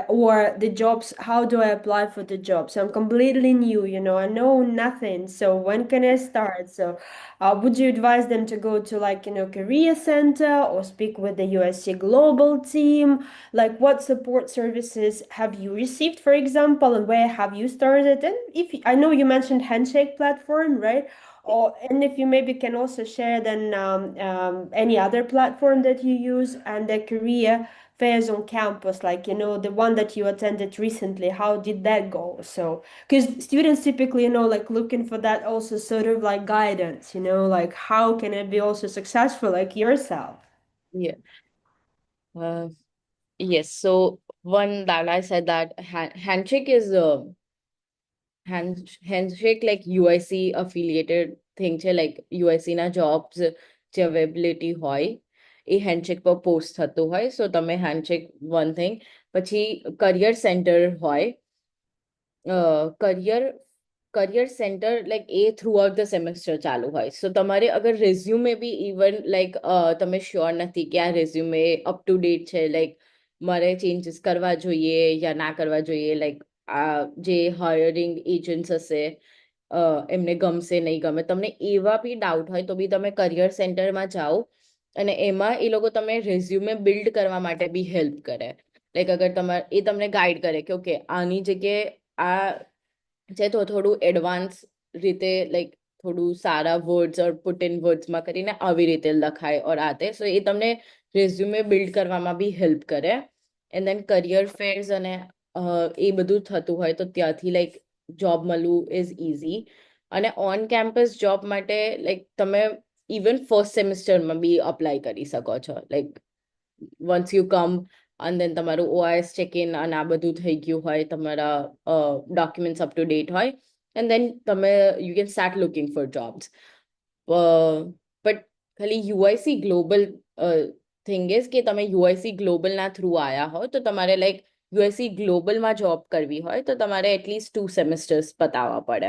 or the jobs. How do I apply for the job? So I'm completely new, I know nothing. So when can I start? So would you advise them to go to like, career center or speak with the USC global team? Like what support services have you received, for example, and where have you started? And if I know you mentioned Handshake platform, right? And if you maybe can also share then any other platform that you use and the career fairs on campus, like, the one that you attended recently, how did that go? So, because students typically, like looking for that also sort of like guidance, like how can I be also successful like yourself? Yeah. Yes. So one that I said that Handshake is Handshake like UIC affiliated thing છે, like UIC ના jobs જે availability હોય એ Handshake પર post થતું હોય. સો તમે Handshake one thing. પછી career centre હોય, career centre like A through out the semester ચાલુ હોય. સો તમારે અગર રેઝ્યુમે બી ઇવન લાઈક તમે શ્યોર નથી કે આ રેઝ્યુમે અપ ટુ ડેટ છે, લાઈક મારે ચેન્જીસ કરવા જોઈએ યા ના કરવા જોઈએ, લાઈક આ જે હાયરિંગ એજન્ટ્સ હશે એમને ગમશે નહીં ગમે, તમને એવા બી ડાઉટ હોય તો બી તમે કરિયર સેન્ટરમાં જાઓ અને એમાં એ લોકો તમે રેઝ્યુમે બિલ્ડ કરવા માટે બી હેલ્પ કરે. લાઈક અગર એ તમને ગાઈડ કરે કે ઓકે આની જગ્યાએ આ છે તો થોડું એડવાન્સ રીતે લાઈક થોડું સારા વર્ડ્સ ઓર પુટ ઇન વર્ડ્સમાં કરીને આવી રીતે લખાય ઓર આ તે સો એ તમને રેઝ્યુમે બિલ્ડ કરવામાં બી હેલ્પ કરે એન્ડ દેન કરિયર ફેર્સ અને એ બધું થતું હોય તો ત્યાંથી લાઈક જોબ મળવું ઇઝ ઇઝી અને ઓન કેમ્પસ જોબ માટે લાઈક તમે ઇવન ફર્સ્ટ સેમિસ્ટરમાં બી અપ્લાય કરી શકો છો લાઈક વન્સ યુ કમ અને દેન તમારું OIS ચેક ઇન અને આ બધું થઈ ગયું હોય તમારા ડોક્યુમેન્ટ્સ અપ ટુ ડેટ હોય એન્ડ દેન તમે you can start looking for jobs but ખાલી યુઆઈસી ગ્લોબલ થિંગ ઇઝ કે તમે યુઆઈસી ગ્લોબલના થ્રુ આવ્યા હો તો તમારે લાઈક યુઆઈસી ગ્લોબલમાં જોબ કરવી હોય તો તમારે એટલીસ્ટ 2 સેમિસ્ટર્સ પતાવવા પડે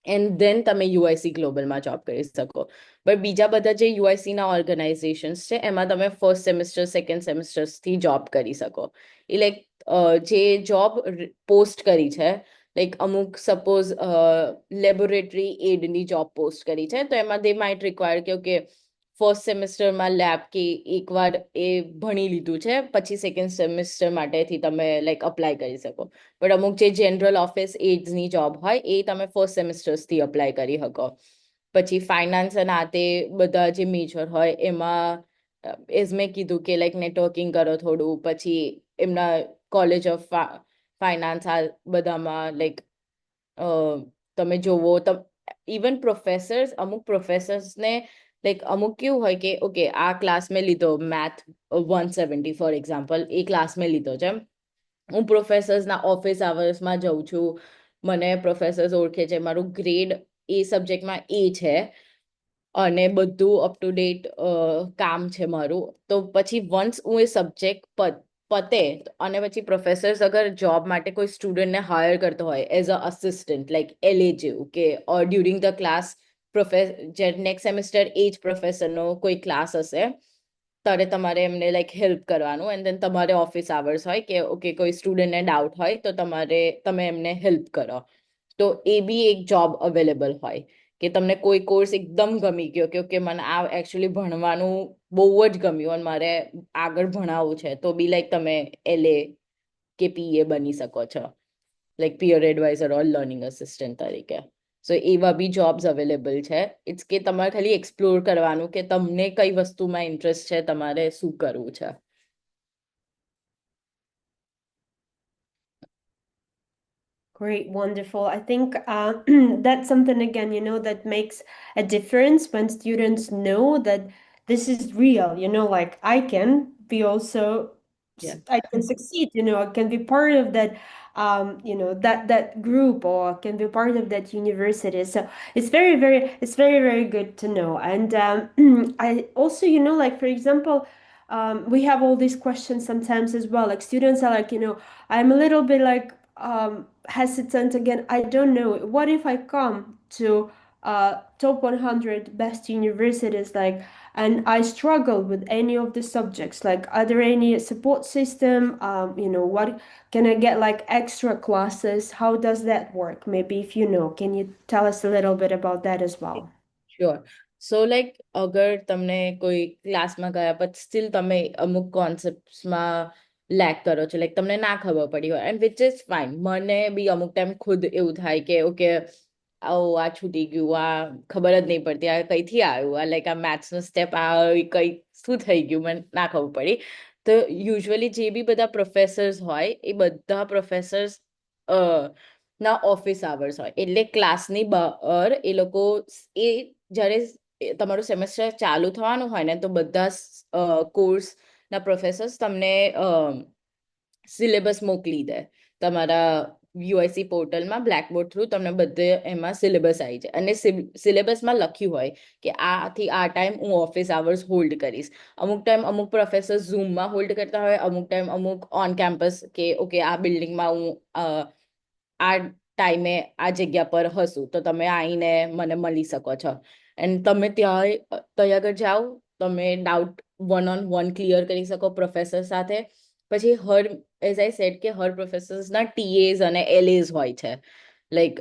એન્ડ દેન તમે યુઆઈસી ગ્લોબલમાં જોબ કરી શકો બટ બીજા બધા જે યુઆઈસીના ઓર્ગેનાઇઝેશન્સ છે એમાં તમે ફર્સ્ટ સેમિસ્ટર સેકન્ડ સેમિસ્ટર્સથી જોબ કરી શકો એ લાઈક જે જોબ પોસ્ટ કરી છે લાઈક અમુક સપોઝ લેબોરેટરી એડની જોબ પોસ્ટ કરી છે તો એમાં દે માઇટ રિક્વાયર કે ઓકે ફર્સ્ટ સેમિસ્ટરમાં લેબ કે એકવાર એ ભણી લીધું છે પછી સેકન્ડ સેમિસ્ટર માટેથી તમે લાઈક અપ્લાય કરી શકો બટ અમુક જે જનરલ ઓફિસ એડ્સની જોબ હોય એ તમે ફર્સ્ટ સેમિસ્ટર્સથી અપ્લાય કરી શકો પછી ફાઇનાન્સ અને આ તે બધા જે મેજર હોય એમાં એઝ મેં કીધું કે લાઈક નેટવર્કિંગ કરો થોડું પછી એમના કોલેજ ઓફ ફાઇનાન્સ આ બધામાં લાઈક તમે જોવો ઇવન પ્રોફેસર્સ અમુક પ્રોફેસર્સને લાઈક અમુક કેવું હોય કે ઓકે આ ક્લાસ મેં લીધો math 170 for example A class મેં લીધો છે હું પ્રોફેસર્સના ઓફિસ આવર્સમાં જઉં છું મને પ્રોફેસર્સ ઓળખે છે મારું ગ્રેડ એ સબ્જેક્ટમાં એ છે અને બધું અપ ટુ ડેટ કામ છે મારું તો પછી વન્સ હું એ સબ્જેક્ટ પતે અને પછી પ્રોફેસર્સ અગર જોબ માટે કોઈ સ્ટુડન્ટને હાયર કરતો હોય as a assistant like LA જેવું કે during the class next semester એ જ પ્રોફેસરનો કોઈ ક્લાસ હશે ત્યારે તમારે એમને લાઈક હેલ્પ કરવાનું એન્ડ દેન તમારે ઓફિસ આવર્સ હોય કે ઓકે કોઈ સ્ટુડન્ટને ડાઉટ હોય તો તમે એમને હેલ્પ કરો તો એ બી એક જોબ અવેલેબલ હોય કે તમને કોઈ કોર્સ એકદમ ગમી ગયો કે ઓકે મને આ એકચ્યુઅલી ભણવાનું બહુ જ ગમ્યું અને મારે આગળ ભણાવવું છે તો બી લાઈક તમે LA કે PA બની શકો છો લાઈક પિયર એડવાઇઝર ઓર લર્નિંગ અસિસ્ટન્ટ તરીકે સો એવા બી જોબ્સ અવેલેબલ છે ઇટ્સ કે તમારે ખાલી એક્સપ્લોર કરવાનું કે તમને કઈ વસ્તુમાં ઇન્ટરેસ્ટ છે તમારે શું કરવું છે Great, wonderful. I think that's something again, that makes a difference when students know that this is real, like I can be also, Yeah. I can succeed, I can be part of that, that group or can be part of that university. So it's very good to know. And I also, like for example, we have all these questions sometimes as well. Like students are like, I'm a little bit like hesitant again. I don't know. What if I come to top 100 best universities, like, and I struggle with any of the subjects? Like, are there any support system? What can I get like extra classes? How does that work? Maybe if you know, can you tell us a little bit about that as well? Sure so like અગર તમને કોઈ ક્લાસમાં ગયા પછી steel તમે અમુક કોન્સેપ્ટ્સમાં lake કરો છો લાઈક તમને ના ખબર પડી હોય એન્ડ વિચ ઇઝ ફાઇન મને બી અમુક ટાઈમ ખુદ એવું થાય કે ઓકે આ છૂટી ગયું આ ખબર જ નહીં પડતી આ કઈથી આવ્યું આ લાઈક આ મેથ્સનો સ્ટેપ આ કઈ શું થઈ ગયું મને ના ખબર પડી તો યુઝ્યુઅલી જે બી બધા પ્રોફેસર્સ હોય એ બધા પ્રોફેસર્સ ના ઓફિસ આવર્સ હોય એટલે ક્લાસની બહાર એ લોકો એ જ્યારે તમારું સેમેસ્ટર ચાલુ થવાનું હોય ને તો બધા કોર્સના પ્રોફેસર્સ તમને સિલેબસ મોકલી દે તમારા યુઆઈસી પોર્ટલમાં બ્લેકબોર્ડ થ્રુ તમને બધે એમાં સિલેબસ આવી જાય અને સિલેબસમાં લખ્યું હોય કે આથી આ ટાઈમ હું ઓફિસ આવર્સ હોલ્ડ કરીશ અમુક ટાઈમ અમુક પ્રોફેસર ઝૂમમાં હોલ્ડ કરતા હોય અમુક ટાઈમ અમુક ઓન કેમ્પસ કે ઓકે આ બિલ્ડિંગમાં હું આ ટાઈમે આ જગ્યા પર હશું તો તમે આવીને મને મળી શકો છો એન્ડ તમે ત્યાં આગળ જાઓ તમે ડાઉટ વન ક્લિયર કરી શકો પ્રોફેસર સાથે પછી એઝ આઈ સેડ કે હર પ્રોફેસર્સના TAs અને LAs હોય છે લાઈક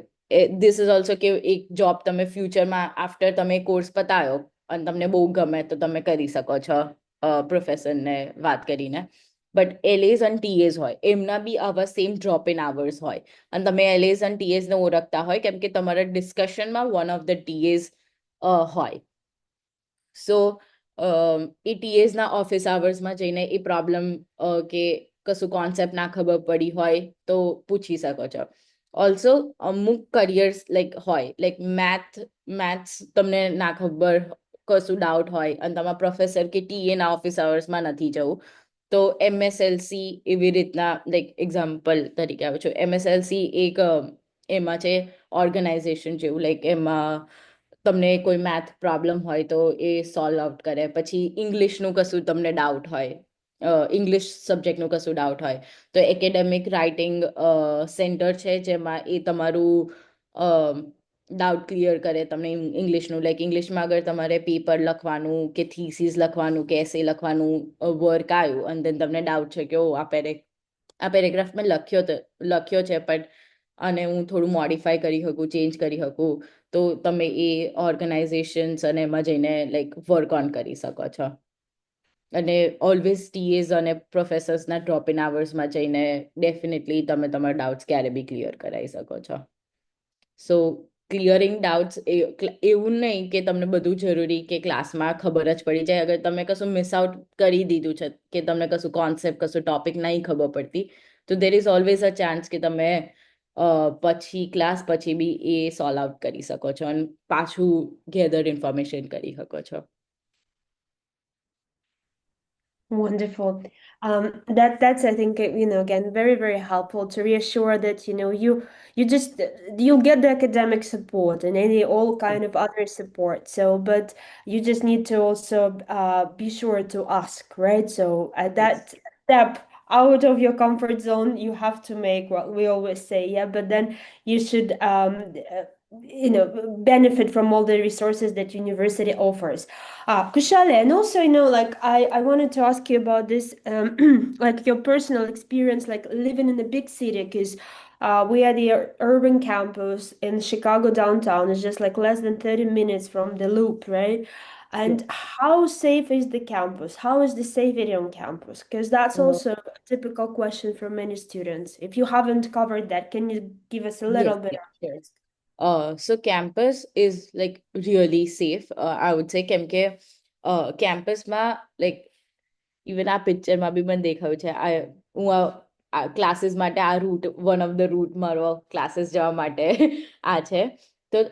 ધીસ ઇઝ ઓલ્સો કે એક જોબ તમે ફ્યુચરમાં આફ્ટર તમે કોર્સ પતાવ્યો અને તમને બહુ ગમે તો તમે કરી શકો છો પ્રોફેસરને વાત કરીને બટ એલએઝ અને ટીએઝ હોય એમના બી આવા સેમ ડ્રોપ ઇન આવર્સ હોય અને તમે એલએઝ અને ટીએઝને ઓળખતા હોય કેમ કે તમારા ડિસ્કશનમાં વન ઓફ ધ ટીએઝ હોય સો એ ટીએઝના ઓફિસ આવર્સમાં જઈને એ પ્રોબ્લેમ કે કશું કોન્સેપ્ટ ના ખબર પડી હોય તો પૂછી શકો છો ઓલ્સો અમુક કરિયર્સ લાઈક હોય લાઈક મેથ્સ તમને ના ખબર કશું ડાઉટ હોય અને તમારા પ્રોફેસર કે ટીએના ઓફિસ આવર્સમાં નથી જવું તો એમએસએલસી એવી રીતના લાઈક એક્ઝામ્પલ તરીકે આવે છે એમએસએલસી એક એમાં છે ઓર્ગેનાઇઝેશન જેવું લાઈક એમાં તમને કોઈ મેથ પ્રોબ્લેમ હોય તો એ સોલ્વ આઉટ કરે પછી ઇંગ્લિશનું કશું તમને ડાઉટ હોય ઇંગ્લિશ સબ્જેક્ટનું કશું ડાઉટ હોય તો એકેડેમિક રાઇટિંગ સેન્ટર છે જેમાં એ તમારું ડાઉટ ક્લિયર કરે તમને ઇંગ્લિશનું લાઈક ઇંગ્લિશમાં અગર તમારે પેપર લખવાનું કે થીસીસ લખવાનું કે એસે લખવાનું વર્ક આવ્યું અને then તમને ડાઉટ છે કે ઓ આ પેરેગ્રાફ મેં લખ્યો છે બટ અને હું થોડું મોડિફાય કરી શકું ચેન્જ કરી શકું તો તમે એ ઓર્ગેનાઇઝેશન્સ અને એમાં જઈને લાઈક વર્ક ઓન કરી શકો છો અને ઓલવેઝ ટીએઝ અને પ્રોફેસર્સના ડ્રોપ ઇન આવર્સમાં જઈને ડેફિનેટલી તમે તમારા ડાઉટ્સ ક્યારે બી ક્લિયર કરાવી શકો છો સો ક્લિયરિંગ ડાઉટ્સ એવું નહીં કે તમને બધું જરૂરી કે ક્લાસમાં ખબર જ પડી જાય અગર તમે કશું મિસ આઉટ કરી દીધું છે કે તમને કશું કોન્સેપ્ટ કશું ટોપિક નહીં ખબર પડતી તો there is always a chance કે તમે પછી ક્લાસ પછી બી એ સોલ્વ આઉટ કરી શકો છો અને પાછું ગેધર ઇન્ફોર્મેશન કરી શકો છો Wonderful. That's I think again very very helpful to reassure that you just you'll get the academic support and all kind of other support. So, but you just need to also be sure to ask, right? So at that step out of your comfort zone, you have to make what we always say, yeah. But then you should benefit from all the resources that university offers. Kushale, and also, like I wanted to ask you about this, like your personal experience, like living in a big city, because we are the urban campus in Chicago downtown. It's just like less than 30 minutes from the Loop, right? And how safe is the campus? How is the safety on campus? Because that's also a typical question for many students. If you haven't covered that, can you give us a little bit of this? So campus is like really safe, I would say, કેમ કે કેમ્પસમાં like even આ પિક્ચરમાં બી મને દેખાયું છે હું classes માટે આ route one of the route મારો ક્લાસીસ જવા માટે આ છે તો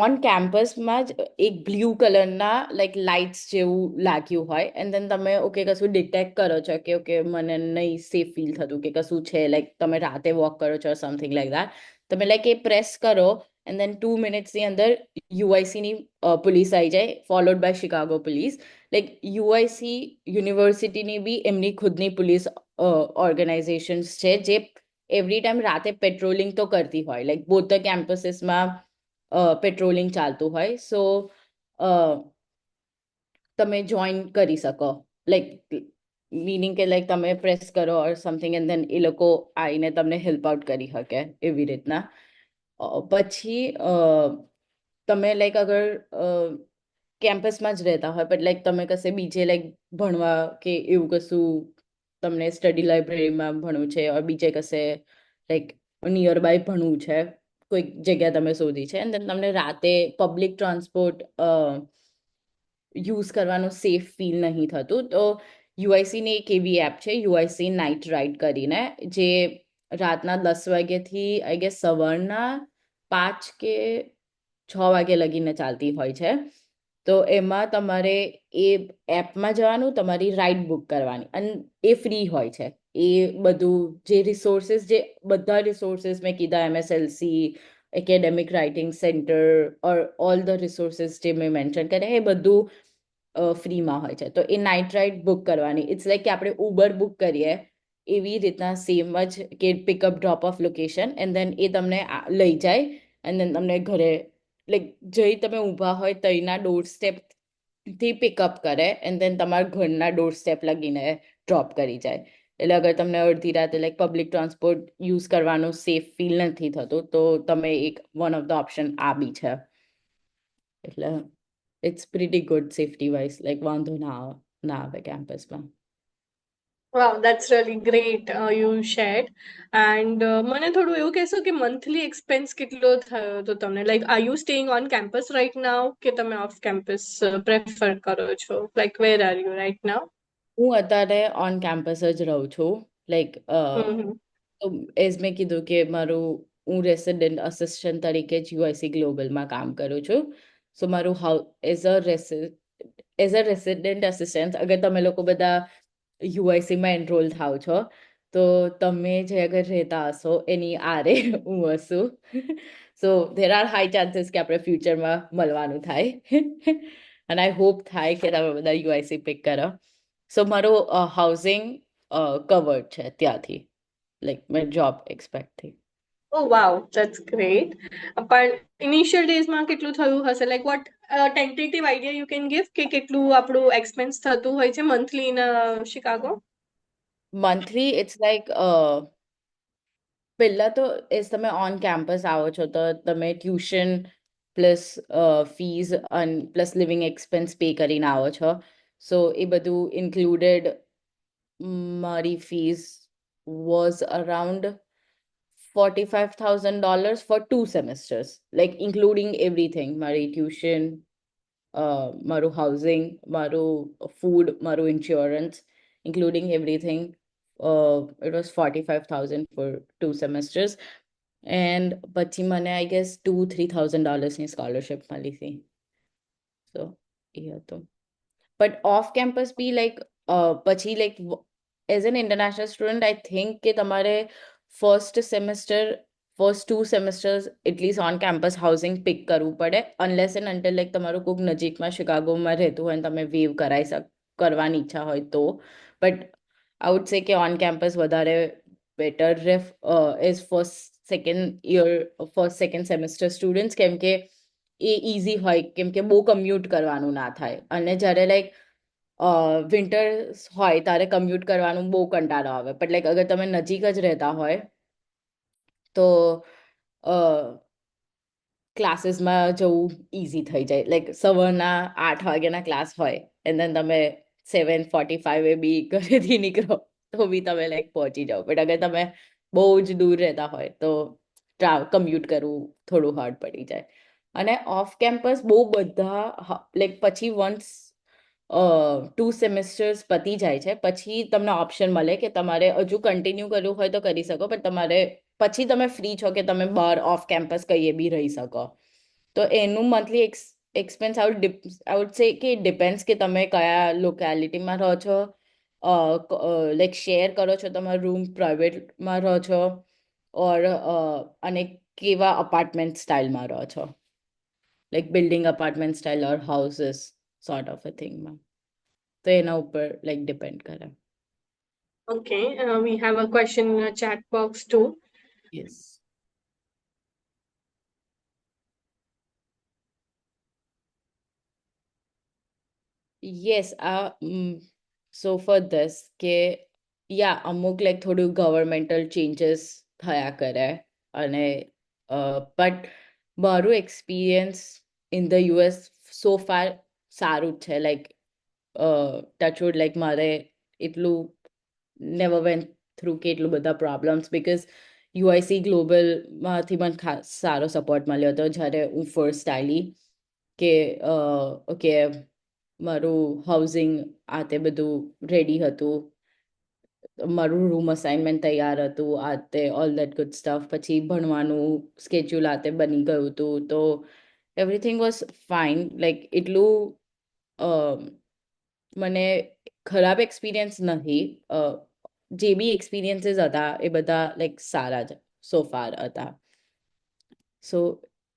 ઓન કેમ્પસમાં જ એક બ્લુ કલરના લાઈક લાઇટ્સ જેવું લાગ્યું હોય એન્ડ દેન તમે ઓકે કશું ડિટેક્ટ કરો છો કે ઓકે મને નહીં સેફ ફીલ થતું કે કશું છે લાઈક તમે રાતે વોક કરો છો સમથિંગ લાઈક દેટ તમે લાઈક એ પ્રેસ કરો એન્ડ દેન 2 મિનિટ્સની અંદર યુઆઈસીની પોલીસ આવી જાય followed by Chicago police like UIC યુનિવર્સિટીની બી એમની ખુદની પોલીસ ઓર્ગેનાઇઝેશન્સ છે જે એવરી ટાઈમ રાતે પેટ્રોલિંગ તો કરતી હોય લાઈક બોથ ધ કેમ્પસીસમાં પેટ્રોલિંગ ચાલતું હોય સો તમે જોઈન કરી શકો લાઈક મીનિંગ કે લાઈક તમે પ્રેસ કરો ઓર સમથિંગ એન્ડ દેન એ લોકો આવીને તમને હેલ્પ આઉટ કરી શકે એવી રીતના પછી તમે લાઈક અગર કેમ્પસમાં જ રહેતા હોય બટ લાઈક તમે કશે બીજે લાઈક ભણવા કે એવું કશું તમને સ્ટડી લાઇબ્રેરીમાં ભણવું છે ઓર બીજે કશે લાઈક નિયર બાય ભણવું છે કોઈક જગ્યા તમે શોધી છે અને તમને રાતે પબ્લિક ટ્રાન્સપોર્ટ યુઝ કરવાનું સેફ ફીલ નહીં થતું તો યુઆઈસીની એક એવી એપ છે યુઆઈસી નાઇટ રાઇડ કરીને જે રાતના 10 વાગ્યાથી આઈ ગેસ સવારના 5 કે 6 વાગે લગીને ચાલતી હોય છે તો એમાં તમારે એ એપમાં જવાનું તમારી રાઇડ બુક કરવાની અને એ ફ્રી હોય છે એ બધું જે રિસોર્સિસ જે બધા રિસોર્સિસ મેં કીધા MSLC academic writing center or all the resources જે મેં મેન્શન કર્યા એ બધું ફ્રીમાં હોય છે તો એ નાઇટ રાઇડ બુક કરવાની ઇટ્સ લાઈક કે આપણે ઉબર બુક કરીએ એવી રીતના સેમ જ કે pickup drop off location and then એ તમને લઈ જાય એન્ડ દેન તમને ઘરે લાઈક જઈ તમે ઊભા હોય તઈના ડોર સ્ટેપથી પિકઅપ કરે એન્ડ દેન તમારા ઘરના ડોર સ્ટેપ લગીને ડ્રોપ કરી જાય એટલે અગર તમને અડધી રાતે લાઈક પબ્લિક ટ્રાન્સપોર્ટ યુઝ કરવાનું સેફ ફીલ નથી થતું તો તમે એક વન ઓફ ધ ઓપ્શન આ બી છે એટલે it's pretty good safety wise like વાંધો ના આવે કેમ્પસમાં Wow, that's really great. You shared. And મને થોડું એવું કહેશો કે મંથલી એક્સપેન્સ કેટલો થયો હતો તમને? Like, are you staying on campus right now કે તમે off campus prefer કરો છો? Like, where are you right now? હું અત્યારે ઓન કેમ્પસ જ રહું છું. લાઈક હમ એઝ મેં કીધું કે મારું હું રેસિડેન્ટ અસિસ્ટન્ટ તરીકે જ યુઆઈસી ગ્લોબલમાં કામ કરું છું. સો મારું એઝ અ રેસિડેન્ટ અસિસ્ટન્ટ અગર તમે લોકો બધા યુઆઈસીમાં એનરોલ થાવ છો તો તમે જે અગર રહેતા હશો એની આરે હું હશું. સો ધેર આર હાઈ ચાન્સીસ કે આપણે ફ્યુચરમાં મળવાનું થાય. અને આઈ હોપ થાય કે તમે બધા યુઆઈસી પિક કરો. સો મારું હાઉસિંગ કવર્ડ છે ત્યાંથી, લાઈક મેં job એક્સપેક્ટથી. Oh wow, that's great. પણ initial days માં કેટલું થયું હશે? Like, what tentative idea you can give કે કેટલું આપણું expense થતું હોય છે monthly in Chicago? Monthly it's like પહેલા તો એઝ તમે ઓન કેમ્પસ આવો છો તો તમે tuition plus fees plus living expense pay કરીને આવો છો. સો એ બધું ઇન્ક્લુડેડ મારી fees was around $45,000 for 2 semesters, like including everything. મારી ટ્યુશન, મારું હાઉસિંગ, મારું ફૂડ, મારું insurance, including everything. It was 45,000 for 2 semesters. And પછી મને I guess $2,000-3,000 ની સ્કોલરશિપ મળી હતી. So એ હતું. But off campus be like પછી like as an international student I think કે તમારે first 2 semesters at least on campus housing pick કરવું પડે, unless and until like તમારું કોઈક નજીકમાં શિકાગોમાં રહેતું હોય અને તમે વેવ કરવાની ઈચ્છા હોય તો. But I would say કે on campus વધારે better is first second semester students, કેમ કે એ ઇઝી હોય કેમ કે બહુ કમ્યુટ કરવાનું ના થાય. અને જ્યારે લાઈક વિન્ટર્સ હોય ત્યારે કમ્યુટ કરવાનું બહુ કંટાળો આવે. બટ લાઈક અગર તમે નજીક જ રહેતા હોય તો ક્લાસીસમાં જવું ઇઝી થઈ જાય. લાઈક સવારના 8 વાગ્યાના ક્લાસ હોય એન્ડ દેન તમે 7:45 બી ઘરેથી નીકળો તો બી તમે લાઈક પહોંચી જાઓ. બટ અગર તમે બહુ જ દૂર રહેતા હોય તો કમ્યુટ કરવું થોડું હાર્ડ પડી જાય. અને ઓફ કેમ્પસ બહુ બધા લાઈક પછી વન્સ 2 સેમેસ્ટર્સ પતી જાય છે પછી તમને ઓપ્શન મળે કે તમારે હજુ કન્ટિન્યુ કરવું હોય તો કરી શકો, પણ તમારે પછી તમે ફ્રી છો કે તમે બહાર ઓફ કેમ્પસ કહીએ બી રહી શકો. તો એનું monthly expense I would say કે ડિપેન્ડ્સ કે તમે કયા લોકેલિટીમાં રહો છો, લાઈક શેર કરો છો તમારો રૂમ, પ્રાઇવેટમાં રહો છો ઓર અને કેવા અપાર્ટમેન્ટ સ્ટાઇલમાં રહો છો, like building apartment style or houses sort of a thing માં. તો એના ઉપર લાઈક ડિપેન્ડ કરે. Okay, we have a question in the chat box too. Yes. Yes, so for this કે અમુક લાઈક થોડું ગવર્મેન્ટલ ચેન્જીસ થયા કરે અને બટ મારું experience in the US so far સારું જ છે. લાઈક ટચવુડ લાઈક મારે એટલું નેવર વેન્ટ થ્રુ કે એટલું બધા પ્રોબ્લેમ્સ, બિકોઝ યુઆઈસી ગ્લોબલમાંથી મને સારો સપોર્ટ મળ્યો હતો જ્યારે હું ફર્સ્ટ આવી કે ઓકે મારું હાઉસિંગ આ તે બધું રેડી હતું, મારું રૂમ અસાઇનમેન્ટ તૈયાર હતું, આ તે ઓલ દેટ ગુડ સ્ટફ. પછી ભણવાનું સ્કેડ્યુલ આ તે બની ગયું હતું, તો એવરીથિંગ વોઝ ફાઇન. લાઈક એટલું મને ખરાબ એક્સપિરિયન્સ નથી. જે બી એક્સપિરિયન્સીસ હતા એ બધા લાઈક સારા જ સો ફાર હતા. So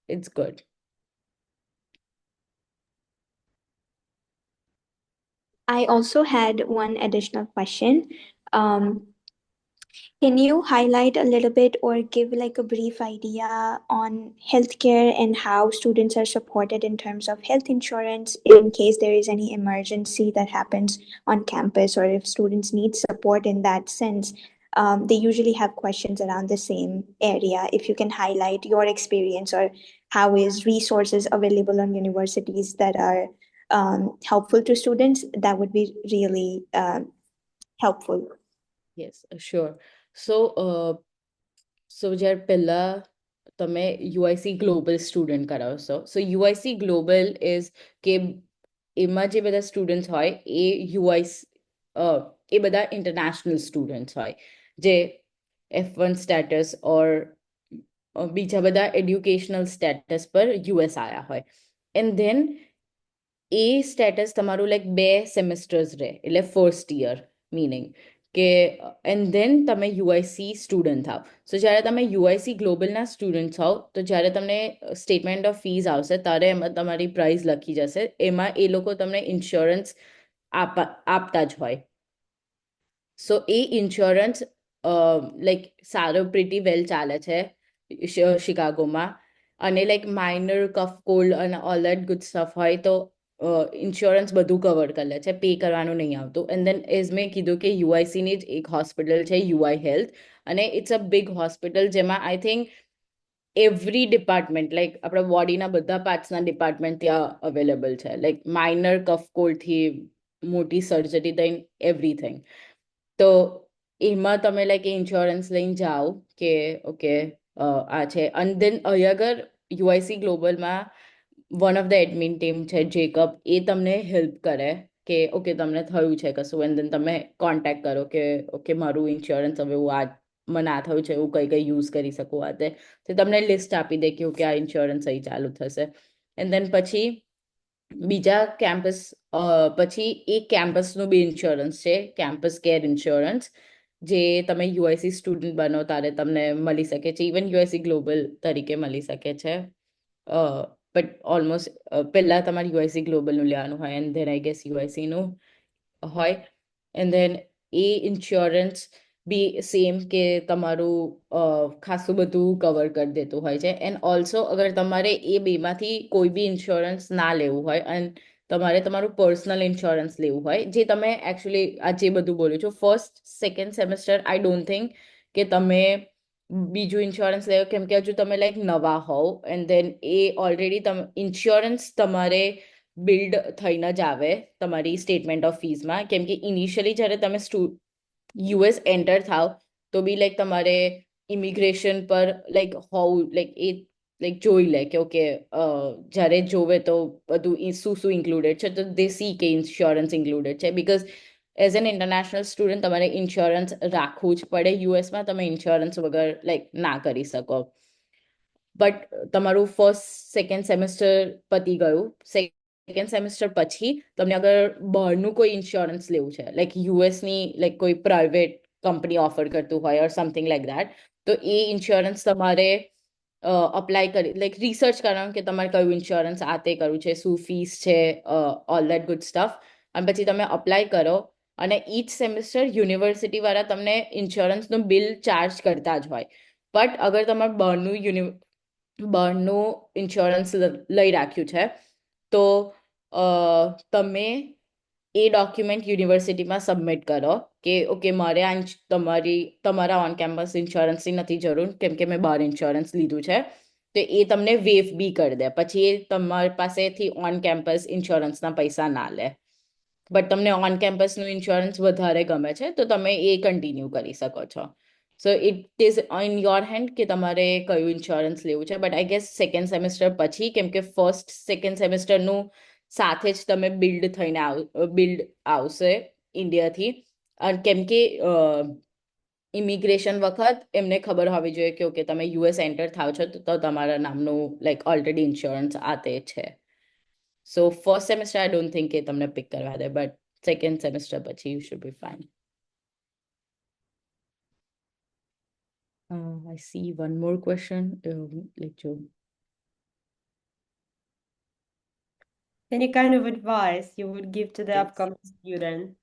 it's good. I also had one additional question. Can you highlight a little bit or give like a brief idea on healthcare and how students are supported in terms of health insurance in case there is any emergency that happens on campus, or if students need support in that sense? They usually have questions around the same area. If you can highlight your experience or how is resources available on universities that are helpful to students, that would be really helpful. Yes sure. So જ્યારે પહેલા તમે યુઆઈસી global student કરાવશો, સો યુઆઈસી global is કે એમાં જે બધા students હોય એ એ બધા ઇન્ટરનેશનલ સ્ટુડન્ટ્સ હોય જે F1 સ્ટેટસ ઓર બીજા બધા એડ્યુકેશનલ સ્ટેટસ પર યુએસ આવ્યા હોય. એન્ડ ધેન એ સ્ટેટસ તમારું લાઈક 2 સેમેસ્ટર્સ રહે, એટલે ફર્સ્ટ યર મીનિંગ કે એન્ડ ધેન તમે યુઆઈસી સ્ટુડન્ટ થાવ. સો જ્યારે તમે યુઆઈસી ગ્લોબલના સ્ટુડન્ટ થાવ તો જ્યારે તમને સ્ટેટમેન્ટ ઓફ ફીઝ આવશે ત્યારે એમાં તમારી પ્રાઇસ લખી જશે. એમાં એ લોકો તમને ઇન્સ્યોરન્સ આપતા જ હોય. સો એ ઇન્સ્યોરન્સ લાઈક સારો પ્રીટી વેલ ચાલે છે શિકાગોમાં, અને લાઈક માઇનર કફ કોલ્ડ અને ઓલ દેટ ગુડ સ્ટફ હોય તો ઇન્સ્યોરન્સ બધું કવર કરી લે છે, પે કરવાનું નહીં આવતું. એન્ડ દેન એઝ મેં કીધું કે યુઆઈસીની જ એક હોસ્પિટલ છે યુઆઈ હેલ્થ, અને ઇટ્સ અ બિગ હોસ્પિટલ જેમાં I think every department like આપણા બોડીના બધા પાર્ટ્સના ડિપાર્ટમેન્ટ ત્યાં અવેલેબલ છે, લાઈક માઇનર કફ કોલ્ડથી મોટી સર્જરી થઈને એવરીથિંગ. તો એમાં તમે લાઈક ઇન્સ્યોરન્સ લઈને જાઓ કે ઓકે આ છે. અને દેન અહીં આગળ યુઆઈસી ગ્લોબલમાં one of the admin team છે જેકબ, એ તમને હેલ્પ કરે કે ઓકે તમને થયું છે કશું, એન્ડ દેન તમે કોન્ટેક્ટ કરો કે ઓકે મારું ઇન્સ્યોરન્સ હવે હું આ મને આ થયું છે હું કઈ કઈ યુઝ કરી શકું આ તે, તો તમને લિસ્ટ આપી દે કે ઓકે આ ઇન્સ્યોરન્સ અહીં ચાલુ થશે. એન્ડ દેન પછી બીજા કેમ્પસ પછી એક કેમ્પસનું બી ઇન્સ્યોરન્સ છે, કેમ્પસ કેર ઇન્સ્યોરન્સ, જે તમે યુઆઈસી સ્ટુડન્ટ બનો ત્યારે તમને મળી શકે છે. ઇવન યુઆઈસી ગ્લોબલ તરીકે મળી શકે છે, બટ ઓલમોસ્ટ પહેલાં તમારે યુઆઈસી ગ્લોબલનું લેવાનું હોય એન્ડ ધેન આઈ ગેસ યુઆઈસીનું હોય. એન્ડ ધેન એ ઇન્સ્યોરન્સ બી સેમ કે તમારું ખાસું બધું કવર કરી દેતું હોય છે. એન્ડ ઓલ્સો અગર તમારે એ બેમાંથી કોઈ બી ઇન્સ્યોરન્સ ના લેવું હોય અને તમારે તમારું પર્સનલ ઇન્સ્યોરન્સ લેવું હોય, જે તમે એકચ્યુઅલી આ જે બધું બોલ્યું છો first second semester I don't think કે તમે બીજું ઇન્સ્યોરન્સ લેવો, કેમ કે હજુ તમે લાઈક નવા હોવ. એન્ડ ધેન એ ઓલરેડી તમે ઇન્સ્યોરન્સ તમારે બિલ્ડ થઈને જ આવે તમારી સ્ટેટમેન્ટ ઓફ ફીઝમાં, કેમ કે ઇનિશિયલી જ્યારે તમે યુએસ એન્ટર થાવ તો બી લાઈક તમારે ઇમિગ્રેશન પર લાઈક હોવું લાઈક એ લાઈક જોઈ લે કે ઓકે જ્યારે જોવે તો બધું શું ઇન્ક્લુડેડ છે, તો દે સી કે ઇન્સ્યોરન્સ ઇન્ક્લુડેડ છે. Because as an international student તમારે ઇન્સ્યોરન્સ રાખવું જ પડે યુએસમાં, તમે ઇન્સ્યોરન્સ વગર લાઈક ના કરી શકો. બટ તમારું ફર્સ્ટ સેકન્ડ સેમેસ્ટર પતી ગયું, સેકન્ડ સેમેસ્ટર પછી તમને અગર બહારનું કોઈ ઇન્સ્યોરન્સ લેવું છે, લાઈક યુએસની લાઈક કોઈ પ્રાઇવેટ કંપની ઓફર કરતું હોય ઓર સમથિંગ લાઈક દેટ, તો એ ઇન્સ્યોરન્સ તમારે અપ્લાય કરી લાઈક રિસર્ચ કરવાનું કે તમારે કયું ઇન્સ્યોરન્સ આ તે કરવું છે, શું ફીસ છે, ઓલ દેટ ગુડ સ્ટફ. અને પછી તમે અપ્લાય કરો અને ઈચ સેમેસ્ટર યુનિવર્સિટીવાળા તમને ઇન્સ્યોરન્સનું બિલ ચાર્જ કરતા જ હોય. બટ અગર તમારે બહારનું ઇન્સ્યોરન્સ લઈ રાખ્યું છે તો તમે એ ડોક્યુમેન્ટ યુનિવર્સિટીમાં સબમિટ કરો કે ઓકે મારે આ તમારા ઓન કેમ્પસ ઇન્સ્યોરન્સની નથી જરૂર કેમ કે મેં બહાર ઇન્સ્યોરન્સ લીધું છે, તો એ તમને વેવ બી કરી દે. પછી એ તમારી પાસેથી ઓન કેમ્પસ ઇન્સ્યોરન્સના પૈસા ના લે. બટ તમને ઓન કેમ્પસનું ઇન્સ્યોરન્સ વધારે ગમે છે તો તમે એ કન્ટિન્યુ કરી શકો છો. So it is in your hand કે તમારે કયું ઇન્સ્યોરન્સ લેવું છે. But I guess second semester પછી, કેમ કે ફર્સ્ટ સેકન્ડ સેમેસ્ટરનું સાથે જ તમે બિલ્ડ આવશે ઇન્ડિયાથી, અને કેમ કે ઇમિગ્રેશન વખત એમને ખબર હોવી જોઈએ કે ઓકે તમે યુએસ એન્ટર થાવ છો તો તમારા નામનું લાઈક ઓલરેડી ઇન્સ્યોરન્સ આ તે છે. So first semester I don't think કે તમને પિક કરવા દે, બટ સેકન્ડ સેમેસ્ટર પછી you should be fine. I see one more question. Like Any kind of advice you would give to the Yes. upcoming student?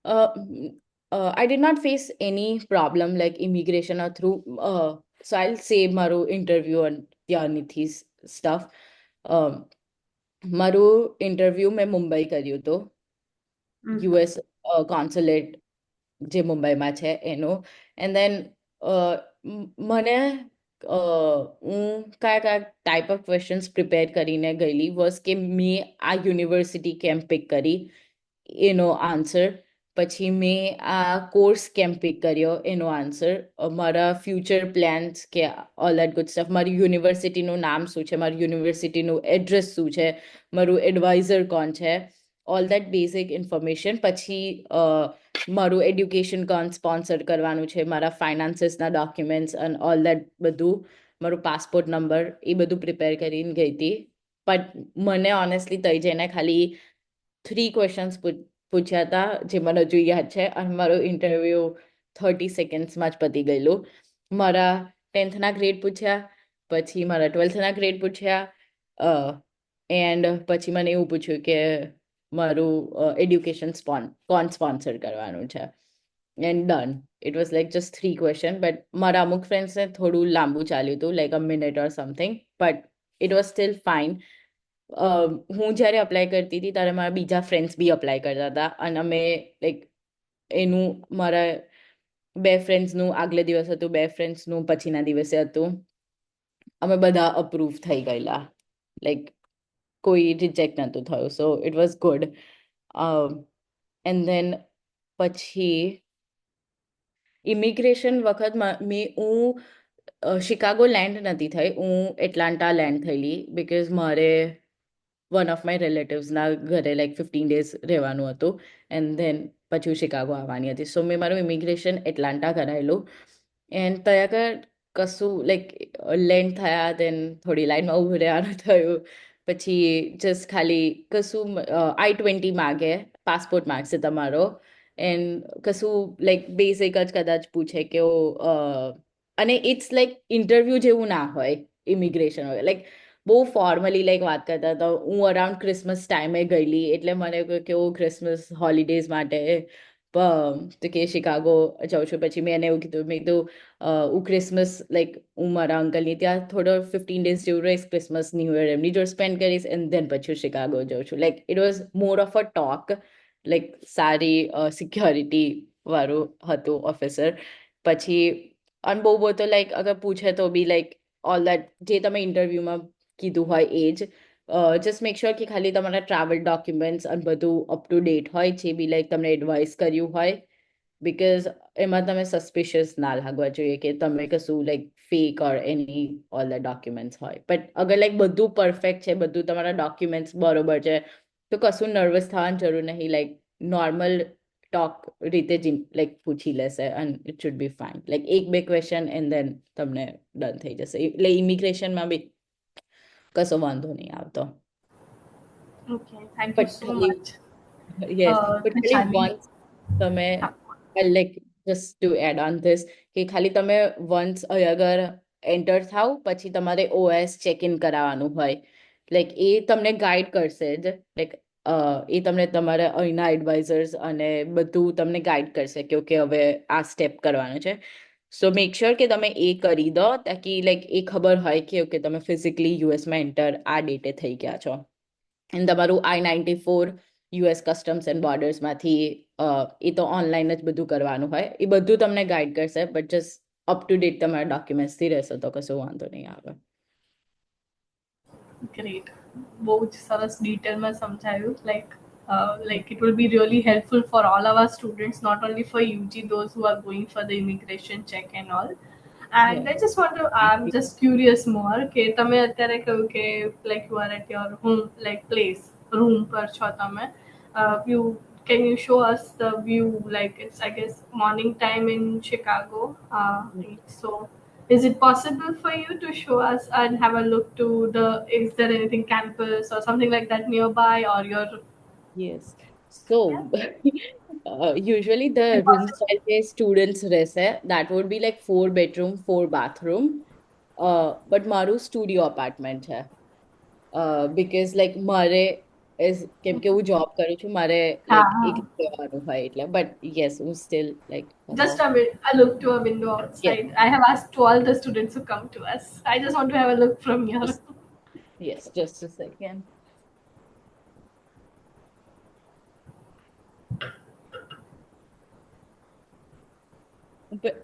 I did not face any problem like immigration or through. So I'll say maru interview and ત્યાંની stuff. મારું interview મેં મુંબઈ કર્યું હતું, US consulate જે મુંબઈમાં છે એનું. And then મને હું કયા ટાઈપ ઓફ ક્વેશ્ચન્સ પ્રિપેર કરીને ગયેલી વોઝ કે મેં આ યુનિવર્સિટી કેમ પિક કરી એનો આન્સર, પછી મેં આ કોર્સ કેમ પિક કર્યો એનો આન્સર, મારા ફ્યુચર પ્લાન્સ કે ઓલ દેટ ગુડ સ્ટફ, મારી યુનિવર્સિટીનું નામ શું છે, મારી યુનિવર્સિટીનું એડ્રેસ શું છે, મારું એડવાઇઝર કોણ છે, ઓલ દેટ બેઝિક ઇન્ફોર્મેશન. પછી મારું એડ્યુકેશન કોણ સ્પોન્સર કરવાનું છે, મારા ફાઇનાન્સીસના ડોક્યુમેન્ટ્સ અને ઓલ દેટ બધું, મારું પાસપોર્ટ નંબર, એ બધું પ્રિપેર કરીને ગઈ હતી. બટ મને ઓનેસ્ટલી તઈ જઈને ખાલી 3 ક્વેશ્ચન્સ પૂછ્યા હતા જે મને હજુ યાદ છે, અને મારું ઇન્ટરવ્યુ 30 સેકન્ડ્સમાં જ પતી ગયેલું. મારા 10થના ગ્રેડ પૂછ્યા, પછી મારા 12થના ગ્રેડ પૂછ્યા, એન્ડ પછી મને એવું પૂછ્યું કે મારું એડ્યુકેશન કોણ સ્પોન્સર કરવાનું છે, and done. It was like just 3 question. But મારા અમુક ફ્રેન્ડ્સને થોડું લાંબુ ચાલ્યું હતું, like a minute or something, but it was steel fine. હું જ્યારે અપ્લાય કરતી હતી ત્યારે મારા બીજા ફ્રેન્ડ્સ બી અપ્લાય કરતા હતા, અને અમે લાઈક એનું મારા 2 ફ્રેન્ડ્સનું આગલે દિવસ હતું, 2 ફ્રેન્ડ્સનું પછીના દિવસે હતું. અમે બધા અપ્રૂવ થઈ ગયેલા, લાઈક કોઈ રિજેક્ટ નહોતું થયું, so it was good. And then પછી ઇમિગ્રેશન વખત હું શિકાગો લેન્ડ નથી થઈ, હું એટલાન્ટા લેન્ડ થયેલી, બિકોઝ મારે વન ઓફ માય રિલેટિવ્સના ઘરે લાઈક 15 ડેઝ રહેવાનું હતું, એન્ડ ધેન પછી હું શિકાગો આવવાની હતી. સો મેં મારું ઇમિગ્રેશન એટલાન્ટા કરાયેલું, એન્ડ ત્યાં આગળ કશું લાઈક લેન્ડ થયા, દેન થોડી લાઈનમાં ઊભું રહેવાનું થયું. પછી જસ્ટ ખાલી કશું I-20 માગે, પાસપોર્ટ માગશે તમારો, એન્ડ કશું લાઈક બેઝિક જ કદાચ પૂછે કે અને ઇટ્સ લાઈક ઇન્ટરવ્યૂ જેવું ના હોય ઇમિગ્રેશન હોય, લાઈક બહુ ફોર્મલી લાઈક વાત કરતા હતા. હું અરાઉન્ડ ક્રિસમસ ટાઈમે ગયેલી, એટલે મને કહ્યું કે હું ક્રિસમસ હોલિડેઝ માટે તો કે શિકાગો જાઉં છું. પછી મેં એને એવું કીધું, મેં કીધું હું ક્રિસમસ લાઈક હું મારા અંકલની ત્યાં થોડો 15 ડેઝ જેવું રહીશ, ક્રિસમસ ન્યૂ યર એમની જોડે સ્પેન્ડ કરીશ, એન્ડ ધેન પછી શિકાગો જાઉં છું. Like it was more of a talk, like સારી સિક્યોરિટી વાળું હતું ઓફિસર. પછી અને બહુ તો લાઈક અગર પૂછે તો બી લાઈક ઓલ દેટ જે તમે ઇન્ટરવ્યુમાં કીધું હોય એ જ, જસ્ટ મેક શ્યોર કે ખાલી તમારા ટ્રાવેલ ડોક્યુમેન્ટ્સ અને બધું અપ ટુ ડેટ હોય, જે બી લાઈક તમને એડવાઇસ કર્યું હોય, બિકોઝ એમાં તમે સસ્પિશિયસ ના લાગવા જોઈએ કે તમે કશું like fake or any all the documents હોય. બટ અગર લાઈક બધું પરફેક્ટ છે, બધું તમારા ડોક્યુમેન્ટ્સ બરોબર છે, તો કશું નર્વસ થવાની જરૂર નહીં, લાઈક નોર્મલ ટોક રીતે જ લાઈક પૂછી લેશે, and it should be fine. Like 1-2 question and then તમને ડન થઈ જશે. એટલે ઇમિગ્રેશનમાં બી કશો વાંધો નહીં આવતો. Okay, thank you but so ખાલી much. યસ, બટ ખાલી Khashali. વન્સ તમે હા. Like just to add on this, કે ખાલી તમે વન્સ અગર એન્ટર થાવ પછી તમારે OS ચેક ઇન કરાવવાનું હોય, લાઈક એ તમને ગાઈડ કરશે જ, લાઈક એ તમને તમારા અહીંના એડવાઇઝર્સ અને બધું તમને ગાઈડ કરશે કે ઓકે હવે આ સ્ટેપ કરવાનું છે. સો મેક શ્યોર કે તમે એ કરી દો, તાકી લાઈક એ ખબર હોય કે ઓકે તમે ફિઝિકલી યુએસમાં એન્ટર આ ડેટે થઈ ગયા છો. અને તમારું I-94 US કસ્ટમ્સ એન્ડ બોર્ડર્સમાંથી એ તો ઓનલાઈન જ બધું કરવાનું હોય, એ બધું તમને ગાઈડ કરશે. But just up to date તમારા ડોક્યુમેન્ટ્સથી રહેશે તો કશું વાંધો નહીં આવે. Great. બહુ જ સરસ ડિટેલમાં સમજાયું. Like it will be really helpful for all our students, not only for UG, those who are going for the immigration check and all. And I just want to, I'm just curious more કે તમે અત્યારે કહ્યું કે like you are at your home, like place, room પર છો તમે. Can you show us the view? Like it's I guess morning time in Chicago. So is it possible for you to show us and have a look to the, is there anything campus or something like that nearby, or your, Yes. So yeah, usually the rooms impossible? where students રહેશે, that would be like 4 bedroom, 4 bathroom. But મારું studio apartment છે, because like મારે કેમ કે હું job કરું છું, મારે લાઈક એક Ha. રહેવાનું હોય એટલે. બટ યસ, હું steel like Just a bit, a look to a window yes outside. I have asked to all the students who come to us. I just want to have a look from here. Yes, just a second.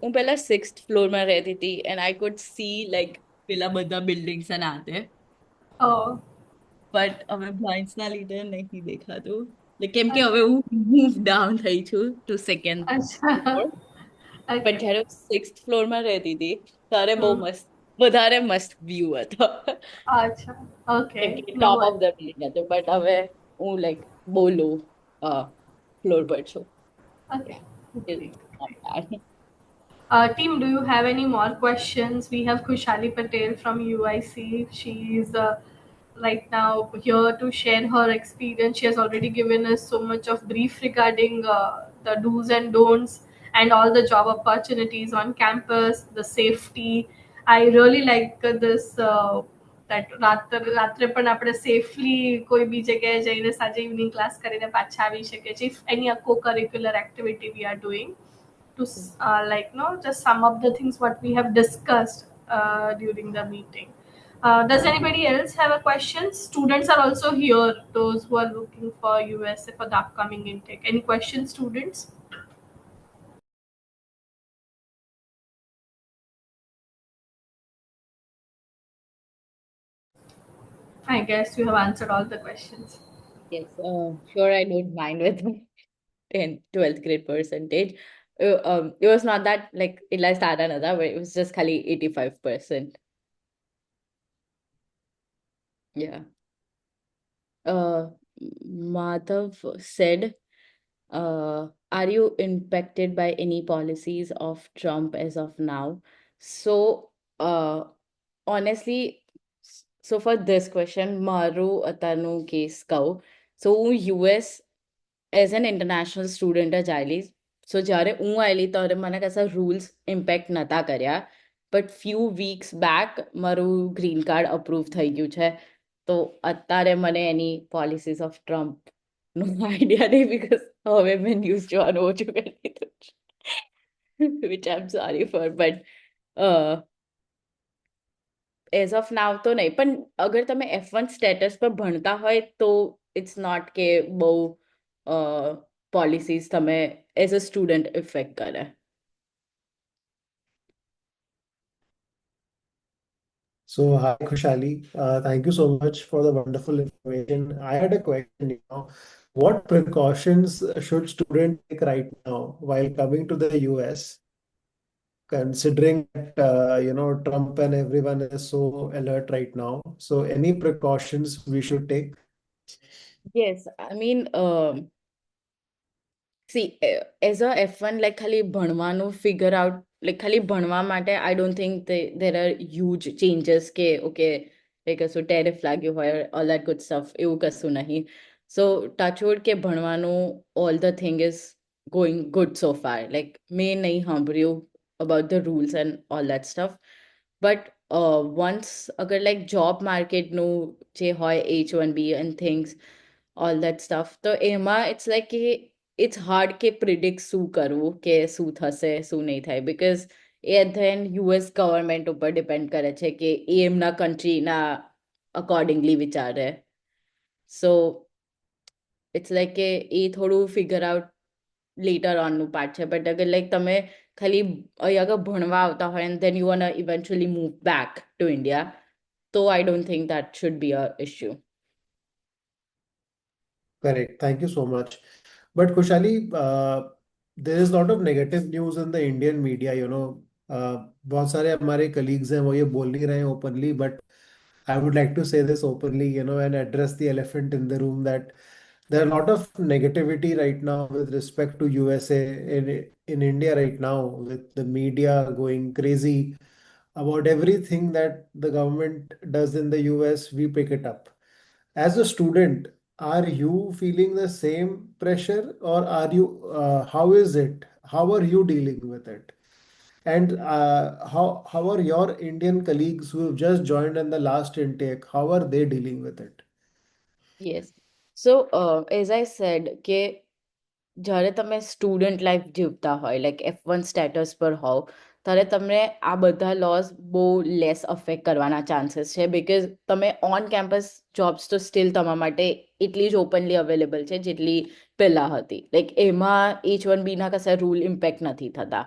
હું પહેલા 6th ફ્લોરમાં રહેતી હતી, and I could C like પેલા બધા buildings અને આતે, Oh, but હવે બ્લાઇન્ડ્સના લીધે નહીં દેખાતું. કેમ કે હવે હું મૂવ ડાઉન થઈ છું ટુ સેકન્ડ અચ્છા ફ્લોર, પણ ઓકે જ્યારે સિક્સ્થ ફ્લોરમાં રહેતી હતી ત્યારે બહુ હમ મસ્ત, વધારે મસ્ત વ્યૂ હતો. અચ્છા ઓકે કેમ કે no top of very the building હતું, બટ હવે હું લાઈક બહુ લો ફ્લોર પર છું. Okay It's great. not bad. Team, do you have any more questions? We have Kushali Patel from UIC. She is right now here to share her experience. She has already given us so much of brief regarding the do's and don'ts and all the job opportunities on campus, the safety. I really like this. that રાત્રે પણ આપણે safely કોઈ બી જગ્યાએ જઈને સાંજે evening class કરીને પાછા આવી શકીએ છીએ. If any co-curricular activity we are doing to like no just sum up the things what we have discussed during the meeting. Does anybody else have a question? Students are also here, those who are looking for USA for the upcoming intake. Any questions, students? I guess you have answered all the questions. Yes, sure, I don't mind with in 12th grade percentage. It was not that like it like start another, but it was just khali 85%. Yeah. Madhav said, are you impacted by any policies of Trump as of now? So, honestly, so for this question, Maru Atanu case kau. So, US as an international student જ આવેલી, સો જ્યારે હું આવેલી ત્યારે મને કશા rules impact નહોતા કર્યા, but few weeks back મારું ગ્રીન કાર્ડ અપ્રૂવ થઈ ગયું છે. તો અત્યારે મને એની પોલિસીસ ઓફ ટ્રમ્પનો આઈડિયા નહીં, બિકોઝ હવે મેં ન્યૂઝ જોવાનું ઓછું કરી દીધું છે, which I am sorry for, but as of now તો નહીં. પણ અગર તમે F1 સ્ટેટસ પર ભણતા હોય તો ઇટ્સ નોટ કે બહુ પોલિસીસ તમે એઝ અ સ્ટુડન્ટ ઇફેક્ટ કરે. So, hi Khushali, thank you so much for the wonderful information. I had a question, what precautions should students take right now while coming to the US, considering that, Trump and everyone is so alert right now? So, any precautions we should take? Yes, I mean, see, as a F1, like ખાલી ભણવાનું figure out, like ખાલી ભણવા માટે I don't think there are huge changes કે okay, like કશું tariff લાગ્યું હોય, all that good stuff, એવું કશું નહીં. So touchwood કે ભણવાનું all the thing is going good so far. Like મેં નહીં સાંભળ્યું about the rules and all that stuff. But once અગર like job market નું જે હોય H1B and things, all that stuff, તો એમાં it's like કે it's hard કે predict શું કરવું, કે શું થશે શું નહીં થાય, because at the end US government ઉપર ડિપેન્ડ કરે છે કે એ એમના કન્ટ્રીના અકોર્ડિંગલી વિચારે. સો ઇટ્સ લાઈક કે એ થોડું ફિગર આઉટ લેટર ઓનનું પાર્ટ છે. બટ અગર લાઈક તમે ખાલી અહીં આગળ ભણવા આવતા હોય and then you want to eventually move back to India, so I don't think that should be a issue. Correct. Thank you so much. But Khushali, there is a lot of negative news in the Indian media. बहुत सारे हमारे colleagues हैं वो ये बोल नहीं रहे हैं openly, but I would like to say this openly, and address the elephant in the room, that there are a lot of negativity right now with respect to USA in India right now, with the media going crazy about everything that the government does in the US. We pick it up. As a student, are you feeling the same pressure, or are you? How is it? How are you dealing with it? And how are your Indian colleagues who have just joined in the last intake? How are they dealing with it? Yes. So, as I said, કે જ્યારે તમે student life જીવતા હોય, like F1 status પર હોવ, ત્યારે તમને આ બધા લોઝ બહુ લેસ અફેક્ટ કરવાના ચાન્સીસ છે, બિકોઝ તમે ઓન કેમ્પસ જોબ્સ તો સ્ટીલ તમારા માટે એટલી જ ઓપનલી અવેલેબલ છે જેટલી પહેલાં હતી. લાઈક એમાં H1Bના કશા રૂલ ઇમ્પેક્ટ નથી થતા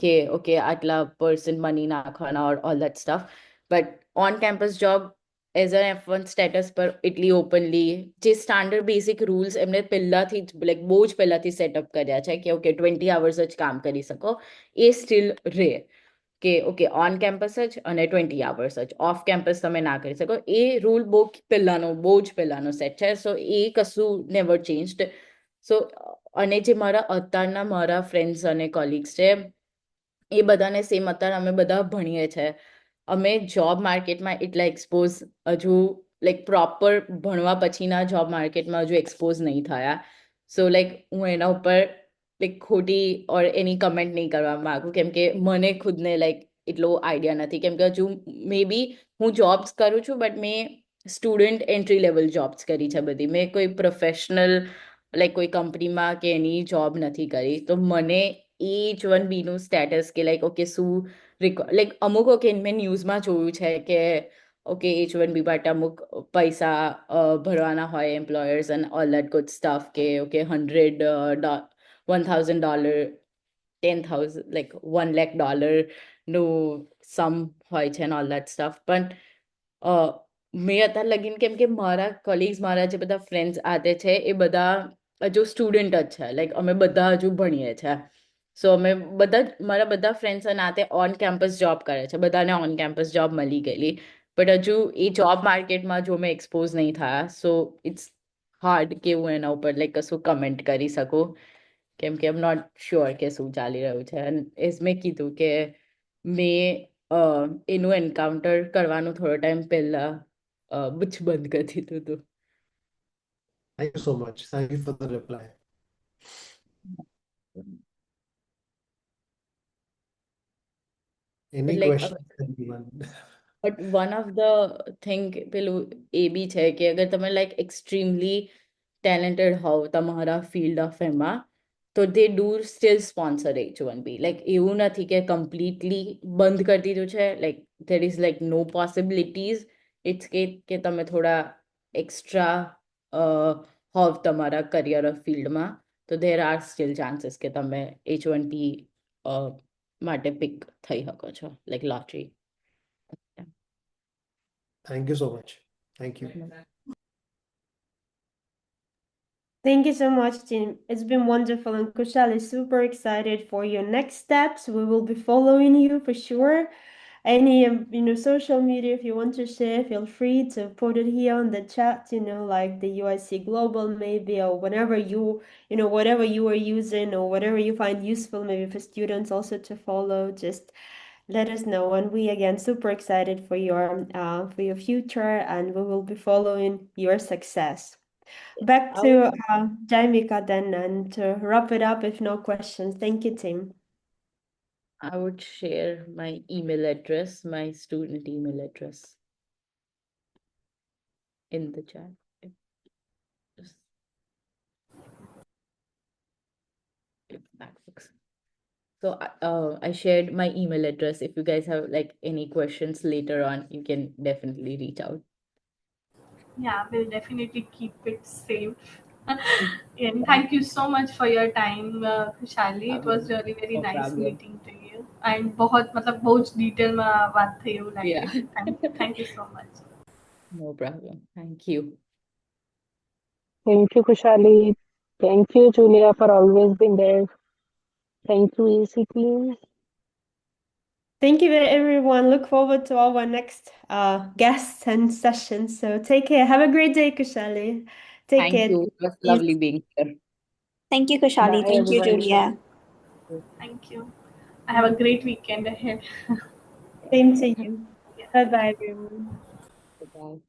કે ઓકે આટલા પર્સન્ટ મની નાખવાના or all that stuff. But on campus job as an F1 status પર એટલી ઓપનલી જે સ્ટાન્ડર્ડ બેસિક રૂલ્સ એમને પહેલાથી જ લાઈક બહુ જ પહેલાથી સેટઅપ કર્યા છે કે ઓકે 20 hours જ કામ કરી શકો, એ સ્ટીલ રહે કે ઓકે ઓન કેમ્પસ જ અને 20 hours જ, ઓફ કેમ્પસ તમે ના કરી શકો. એ રૂલ બહુ જ પહેલાનો સેટ છે. સો એ કશું નેવર ચેન્જડ. સો અને જે મારા ફ્રેન્ડ્સ અને કોલિગ્સ છે એ બધાને સેમ, અત્યારે અમે બધા ભણીએ છીએ, અમે જોબ માર્કેટમાં એટલા એક્સપોઝ હજુ લાઈક પ્રોપર ભણવા પછીના જોબ માર્કેટમાં હજુ એક્સપોઝ નહીં થયા. સો લાઈક હું એના ઉપર લાઈક ખોટી ઓર એની કમેન્ટ નહીં કરવા માંગુ, કેમ કે મને ખુદને લાઈક એટલો આઈડિયા નથી, કેમ કે હજુ મે બી હું જોબ્સ કરું છું બટ મેં સ્ટુડન્ટ એન્ટ્રી લેવલ જોબ્સ કરી છે બધી. મેં કોઈ પ્રોફેશનલ લાઈક કોઈ કંપનીમાં કે એની જોબ નથી કરી. તો મને H1B નું સ્ટેટસ કે લાઈક ઓકે શું લાઈક અમુક ઓકે મેં ન્યૂઝમાં જોયું છે કે ઓકે H1B માટે અમુક પૈસા ભરવાના હોય employers and all that good stuff, કે ઓકે $100,000 10,000 લાઈક $1 lakh નું સમ હોય છે એન્ડ ઓલ દેટ સ્ટફ. પણ મેં અત્યારે લગીન કેમ કે મારા કલીગ્સ, મારા જે બધા ફ્રેન્ડ્સ આતે છે એ બધા હજુ સ્ટુડન્ટ જ છે, લાઈક અમે બધા હજુ ભણીએ છીએ. સો અમે મારા બધા ફ્રેન્ડ્સ નાતે ઓન કેમ્પસ જોબ કરે છે, બધાને ઓન કેમ્પસ જોબ મળી ગયેલી, બટ હજુ એ જોબ માર્કેટમાં જો મેં એક્સપોઝ નહીં થયા. સો ઇટ્સ હાર્ડ કે હું એના ઉપર લાઈક કશું કમેન્ટ કરી શકું, કેમ કે આઈ એમ નોટ શ્યોર કે શું ચાલી રહ્યું છે. અને એઝ મેં કીધું કે મેં એનું એન્કાઉન્ટર કરવાનું થોડો ટાઈમ પહેલા બંધ કરી દીધું હતું. Thank you so much. Thank you for the reply. Any Like questions, anyone? But one of the thing પેલું એ બી છે કે અગર તમે લાઈક એક્સ્ટ્રીમલી ટેલેન્ટેડ હોવ તમારા ફિલ્ડ ઓફ એમાં, તો they do still sponsor H1B. Like એવું નથી કે કમ્પ્લીટલી બંધ કરી દીધું છે, like there is like no possibilities. It's કે તમે થોડા એક્સ્ટ્રા હોવ તમારા કરિયર ફિલ્ડમાં, તો ધેર આર સ્ટીલ ચાન્સીસ કે તમે H1B માટે પિક થઈ શકો છો, like lottery. Thank you so much. Thank you. Thank you so much, Tim. It's been wonderful, and Kushal is super excited for your next steps. We will be following you for sure. Any social media, if you want to share, feel free to put it here on the chat, like the UIC Global maybe, or whatever whatever you are using or whatever you find useful maybe for students also to follow. Just let us know. And we again super excited for your future, and we will be following your success. Back to Jaimika then, and to wrap it up if no questions. Thank you, Tim. I would share my email address, my student email address in the chat. Just if that works. So I shared my email address. If you guys have like any questions later on, you can definitely reach out. Yeah, we'll definitely keep it safe. And thank you so much for your time, Khushali. It was really very No nice problem. meeting to you. And बहुत detail में बात थी वो Yeah. Thank you so much. No problem. Thank you. Thank you, Kushali. Thank you, Julia, for always being there. Thank you, AC team. Thank you, everyone. Look forward to our next guests and sessions. So take care. Have a great day, Kushali. Take Thank care. you. It was lovely being here. Thank you, Kushali. Bye, Thank you, everybody. Julia. Thank you. I have a great weekend ahead. Same to you. Yeah. Bye bye, everyone. Bye-bye.